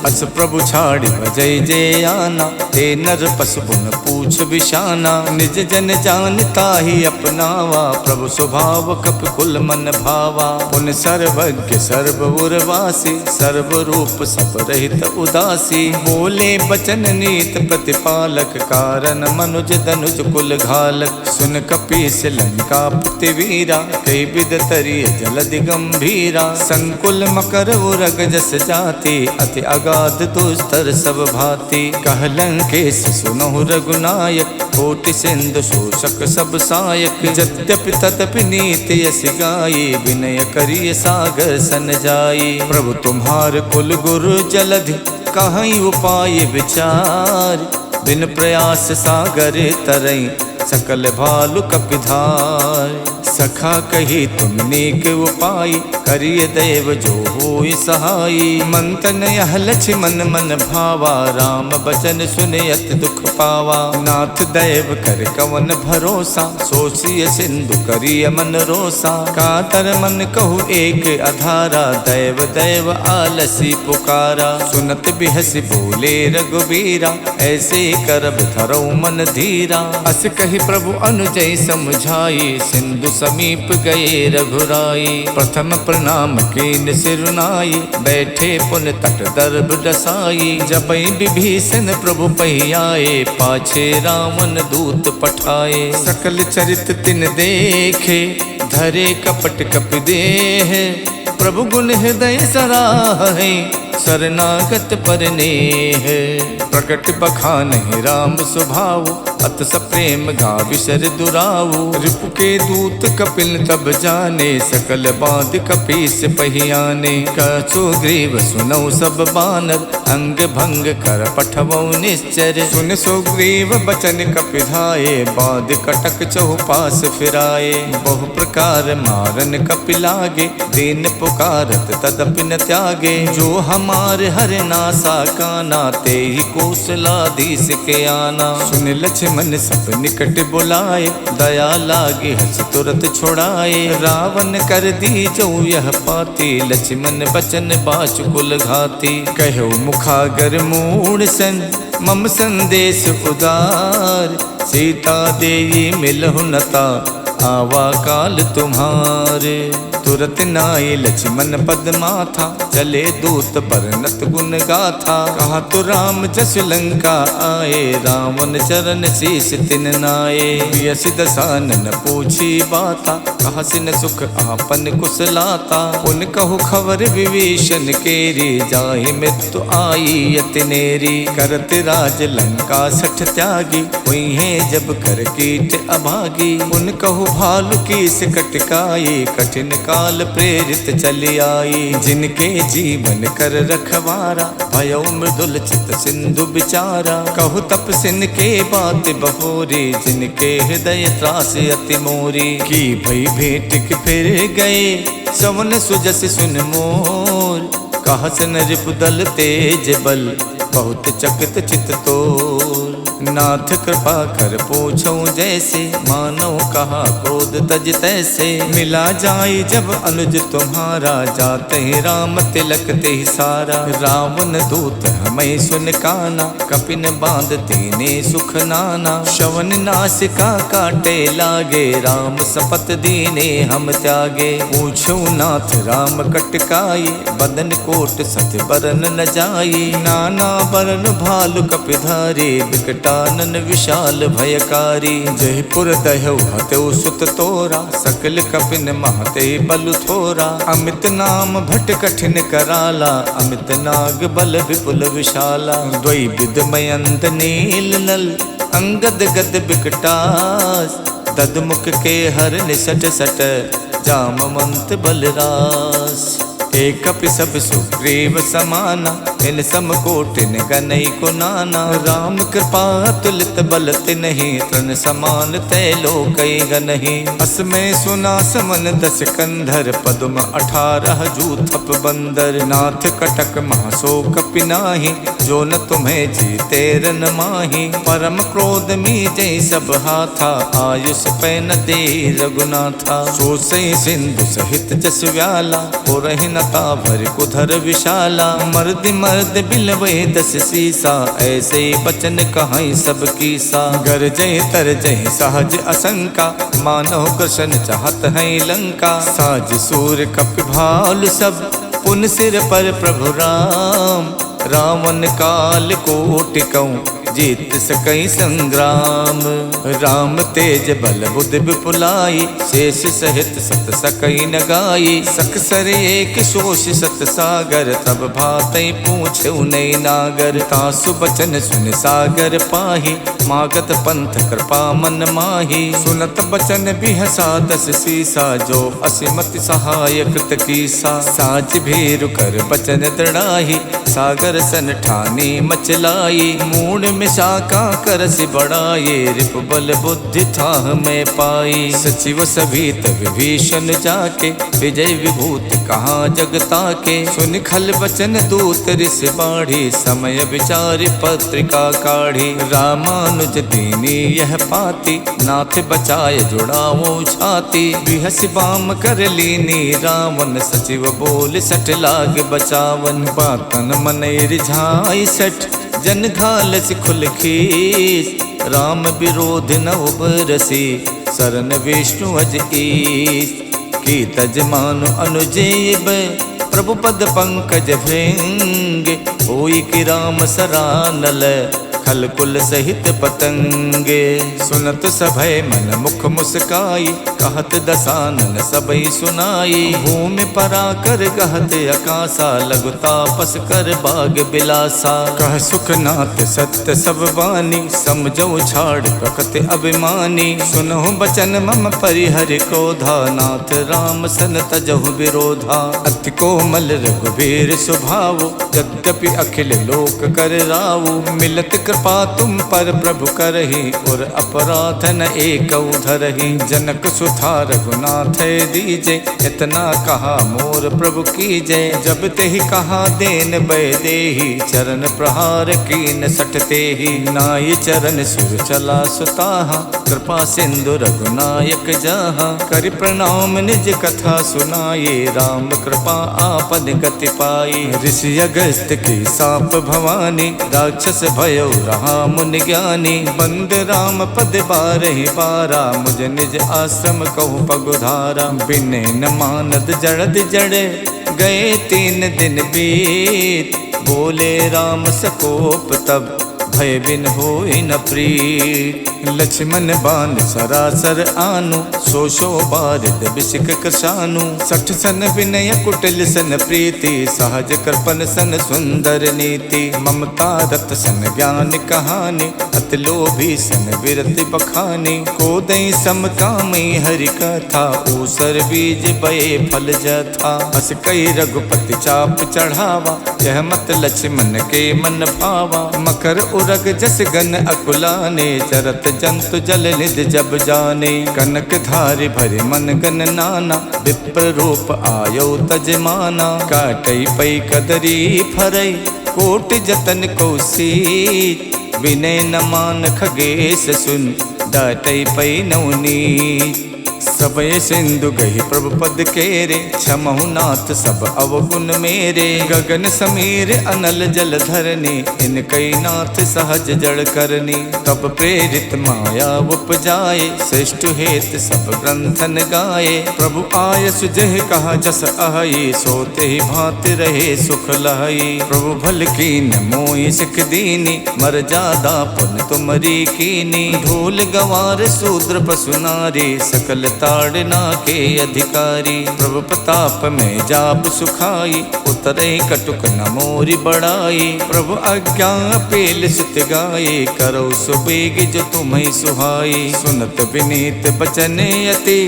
अस प्रभु छाड़ी जय जय आना, ते नर पशु पुन पूछ बिशाना। निज जन जानता ही अपनावा, प्रभु स्वभाव कपि कुल मन भावा। पुन सर्वज्ञ सर्व उर्वासी, सर्व रूप सब रहित उदासी। बोले बचन नीत प्रतिपालक, कारण मनुज धनुज कुल घालक। सुन कपीस लंका पति वीरा, कई विद तरिय जलधि गंभीरा। संकुल मकर उरग जस जाति, अति अगाध दुस्तर सब भांति। कह लंकेश सुनहु रघुनायक, कोटि सिंधु शोषक सब सायक। यद्यपि तदपि नीति यस गाई, विनय करिय सागर सन जाई। प्रभु तुम्हार कुल गुरु जलधि, कहीं उपाय विचार। बिन प्रयास सागर तरई, सकल भालु कपिधार। सखा कही तुम नेक उपाय, करिय देव जो होय सहाई। मंतन यह लक्ष्मण मन भावा, राम बचन सुनयत दुख पावा। नाथ दैव कर कवन भरोसा, सोचिय सिंधु करिय मन रोसा। कातर मन कहु एक अधारा, दैव दैव आलसी पुकारा। सुनत बिहसी बोले रघुबीरा, ऐसे करब धरौ मन धीरा। अस कही प्रभु अनुजय समझाई, सिंधु समीप गए रघुराई। प्रथम प्रणाम कीन सिरुनाई, बैठे पुन तट दर्भ डसाई। जबै विभीषण प्रभु पहियाए, पाछे रावण दूत पठाए। सकल चरित तिन देखे, धरे कपट कपि देह। प्रभु गुण हृदय सराहे, शरणागत पर नेह। प्रकट बखान राम स्वभाव, अत सप्रेम गाविशर दुराऊ। रिपु के दूत कपिल तब जाने, सकल बांध कपीस पहियाने। कछु ग्रीव सुनौ सब बानर, अंग भंग कर पठवौ निश्चर। सुन सुग्रीव बचन कपिधाये, बांध कटक चहुपास फिराए। बहु प्रकार मारन कपि लागे, दीन पुकारत तदपि न त्यागे। जो हमार हर नासा काना, ते ही कौशलाधीश के आना। सुन लक्ष्मण सब निकट बुलाए, दया लागे हस तुरत छुड़ाए। रावण कर दी जो यह पाती, लक्ष्मण बचन बाचुकुल घाती। कहो मुखागर मूढ़ सन, मम संदेश उदार। सीता देई मिलहु नता, आवा काल तुम्हारे। तुरत नाई लक्ष्मण पद माथा, चले दूत बरनत गुण गाथा। कहा तो राम जस लंका आए, रावण चरण शीस तिन नाये। यस दसानन पूछी बाता, कहा सिन सुख आपन कुशलाता। उन कहु खबर विभीषण केरी, जाहि मृत्यु आई यतिनेरी। करत राज लंका सठ त्यागी, हुई है जब कर कीट अभागी। उन कहु भालु कीस कटकाई, कठिन काल प्रेरित चली आई। जिनके जीवन कर रखवारा, भयो मृदुल चित सिंधु बिचारा। कहु तपसिन के बात बहोरी, जिनके हृदय त्रास अति मोरी। की भई भेंट के फिर गए, सवन सुजस सुन मोर। कहा सन रिपुदल तेज बल, बहुत चकित चित तोर। नाथ कृपा कर पूछो जैसे, मानो कहा क्रोध तज तैसे। मिला जाए जब अनुज तुम्हारा, जाते ही राम तिलक ते सारा। रावण दूत हमें सुन काना, कपिन बांध तेने सुख नाना। शवन नासिका काटे लागे, राम सपत दीने हम त्यागे। पूछो नाथ राम कटकाई, बदन कोट सत बरन न जाई। नाना बरन भालु कपिधारी, विकटानन विशाल भयकारी। जयपुर दहु हतौ सुत तोरा, सकल कपिन महते बलु थोरा। अमित नाम भट कठिन कराला, अमित नाग बल विपुल विशाला। द्वै विद मयंत नील नल, अंगद गद विकटास। ददमुख के हर निसट सट, जामवंत बलरास। एक कपि सब सुग्रीव समाना, इन समकोटिन गनई को नाना। राम कृपा तुलित बल तिन्हि तृण समान तै लोकई गनहि। असमय सुना समन 10 कंधर पद्म 18 जूथप बंदर। नाथ कटक महासो कपि नाही जो न तुम्हें जीते रन माही। परम क्रोध मीजे सब हाथा आयुष पै न दे रघुनाथा। सो सई सिंधु सहित जस व्याला पुरहि नता भर कुधर विशाला। मर्द मर्द बिलवे 10 सीसा ऐसे बचन कहाई सब कीसा। गरजय तरजय सहज असंका मानव कृष्ण चाहत है लंका। साज सूर कपि भालु सब पुन सिर पर प्रभु राम। रावण काल कोटि कहूँ जीत सकई संग्राम। राम तेज बल बुध विपुलाई शेष सहित सत सकई न गाई। सकसर एक शोष सत सागर तब भातई पूछे नई नागर। तासु बचन सुन सागर पाही मागत पंथ कृपा मन माही। सुनत बचन बिहसा 10 सीसा जो असिमति सहाय कृत कीसा। साज भीरु कर बचन दृढ़ाही सागर सन ठानी मचलाई। मूड में शाखा करसि बढ़ाए रिप बल बुद्धि थाह में पाई। सचिव सभीत विभीषण जाके विजय विभूति कहाँ जगता के। सुन खल बचन दूत ऋष बाढ़ी समय विचार पत्रिका काढ़ी। रामानुज दीनी यह पाती नाथ बचाए जुड़ाओ छाती। बिहस बाम कर लीनी रावण सचिव बोल सट लाग बचावन। बातन मन रिझाई सठ जन घालस खुल खीस। राम विरोध न उबरसी शरण विष्णु अज ईस। की तज मानु अनुजेब प्रभु पद पंकज भृंग। होई कि राम सरानल खल कुल सहित पतंगे। सुनत सभय मन मुख मुस्काई कहत दसानन सबई सुनाई। भूमि परा कर गहत अकासा लघु तापस कर बाग बिलासा। कह सुखनाथ सत्य सब बानी समझो छाड़ प्रकृति अभिमानी। सुनहु बचन मम परिहर क्रोधा नाथ राम सन तजहु विरोधा। अति कोमल रघुबीर स्वभाव यद्यपि अखिल लोक कर राव। मिलत कृपा तुम पर प्रभु करहि और अपराध न एक धरहि। जनक सुथा रघुनाथ दीजे इतना कहा मोर प्रभु कीजे। जब ते ही कहा देन बै देहि चरण प्रहार कीन सटते ही। नाय चरण सुर चला सुताहा कृपा सिंधु रघुनायक जहाँ। कर प्रणाम निज कथा सुनाये राम कृपा आपन गति पाई। ऋषि अगस्त की साप भवानी राक्षस भयो रहा मुनि ज्ञानी। बंद राम पद बारहि बारा मुझ निज आश्रम कहूँ पगुधारा। बिने न मानद जड़द जड़े गए 3 दिन बीत। बोले राम सकोप तब भय बिन होई न प्रीत। लक्ष्मण बान सरासर आनु सो सो बारिद बिसिक कृशानु। 60 सन विनय कुटिल सन प्रीति सहज कृपन सन सुंदर नीति। ममता रत सन ज्ञान कहानी अति लोभी सन विरति बखानी। कोदई समकामी हरि कथा ऊसर बीज बये फल जथा। अस कई रघुपति चाप चढ़ावा यह मत लक्ष्मण के मन भावा। मकर उरग जस गन अकुलाने चरत जंतु जल निध जब जाने। कनक धारि भरि मन गन नाना विप्र रूप आयो तजमाना। काटई पई कदरी फरई कोट जतन कौशीत। विनय न मान खगेश सुन डाटई पई नवनीत। सबय सिंधु गही प्रभु पद केरे क्षमहु नाथ सब अवगुण मेरे। गगन समीर अनल जल धरनी इन कई नाथ सहज जड़ करनी। तब प्रेरित माया उपजाए श्रेष्ठ हेत सब ग्रंथन गाये। प्रभु आय सुजह कहा जस आये सोते ही भांति रहे सुख लहई। प्रभु भल कीन मोहि सिख दीनी मर जादा पुन तुमरी कीनी। धूल गवार शूद्र पशु नारी सकल ताड़ना के अधिकारी। प्रभु प्रताप में जाप सुखाई उतरे कटुक न मोरी बढ़ाई। प्रभु आज्ञा पेल सुत गाये करो सुबेग जो तुम्हें सुहाई। सुनत विनीत बचन अति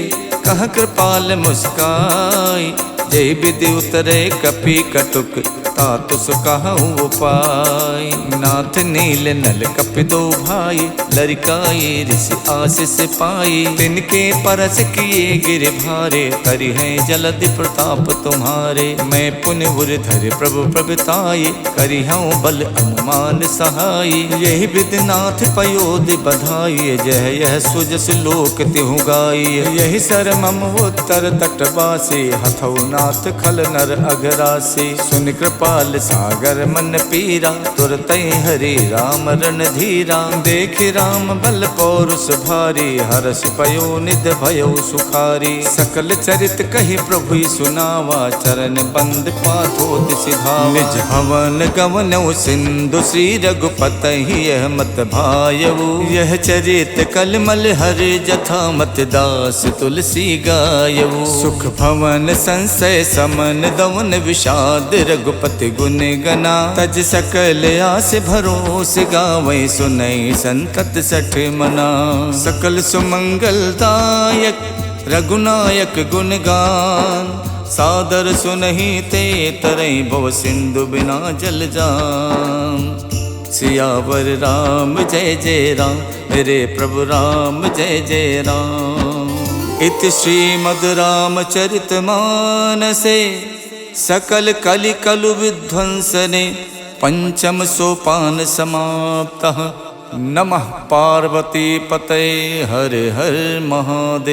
कह कृपाल मुस्काई। जय विधि उतरे कपि कटुक तात सुकहु उपाय। नाथ नील नल कपिदो भाई, लरिकाए ऋषि आशीष पाई। तिनके परस किए गिर भारे, करि है जलधि प्रताप तुम्हारे। मैं पुण्य धर प्रभु प्रगटाए, करि हूँ बल अनुमान सहाय। यही विधिनाथ पयोधि बधाई, जह यह सुजस लोक तिहु गाई। यही सर मम उत्तर तटवासी, हथौ नाथ खल नर अघरासी। सुन कृपाल सागर मन पीरा, तुरत हरि राम रणधीरा। देख राम बल पौरुष भारी, हर्ष पयो निध भयो सुखारी। सकल चरित कही प्रभु सुनावा, चरण बंद पाथोति सिधावा। निज हवन गवनौ सिंधु श्री रघुपति यह मत भायऊ। यह चरित कलमल हर जथा मत दास तुलसी गायऊ। सुख भवन संशय समन दवन विषाद, रघुपति गुण गना। तज सकल आस भरोस गावै, सुनई संतत सठ मना। सकल सुमंगलदायक रघुनायक गुणगान, सादर सुनहि ते तरई भव सिंधु बिना जल जान। सियावर राम जय जय राम, मेरे प्रभु राम जय जय राम। इति श्रीमद् रामचरित मानसे, सकल कलि कलु विध्वंसने। पंचम सोपान समाप्तः, नमः पार्वती पतये हर हर महादेव।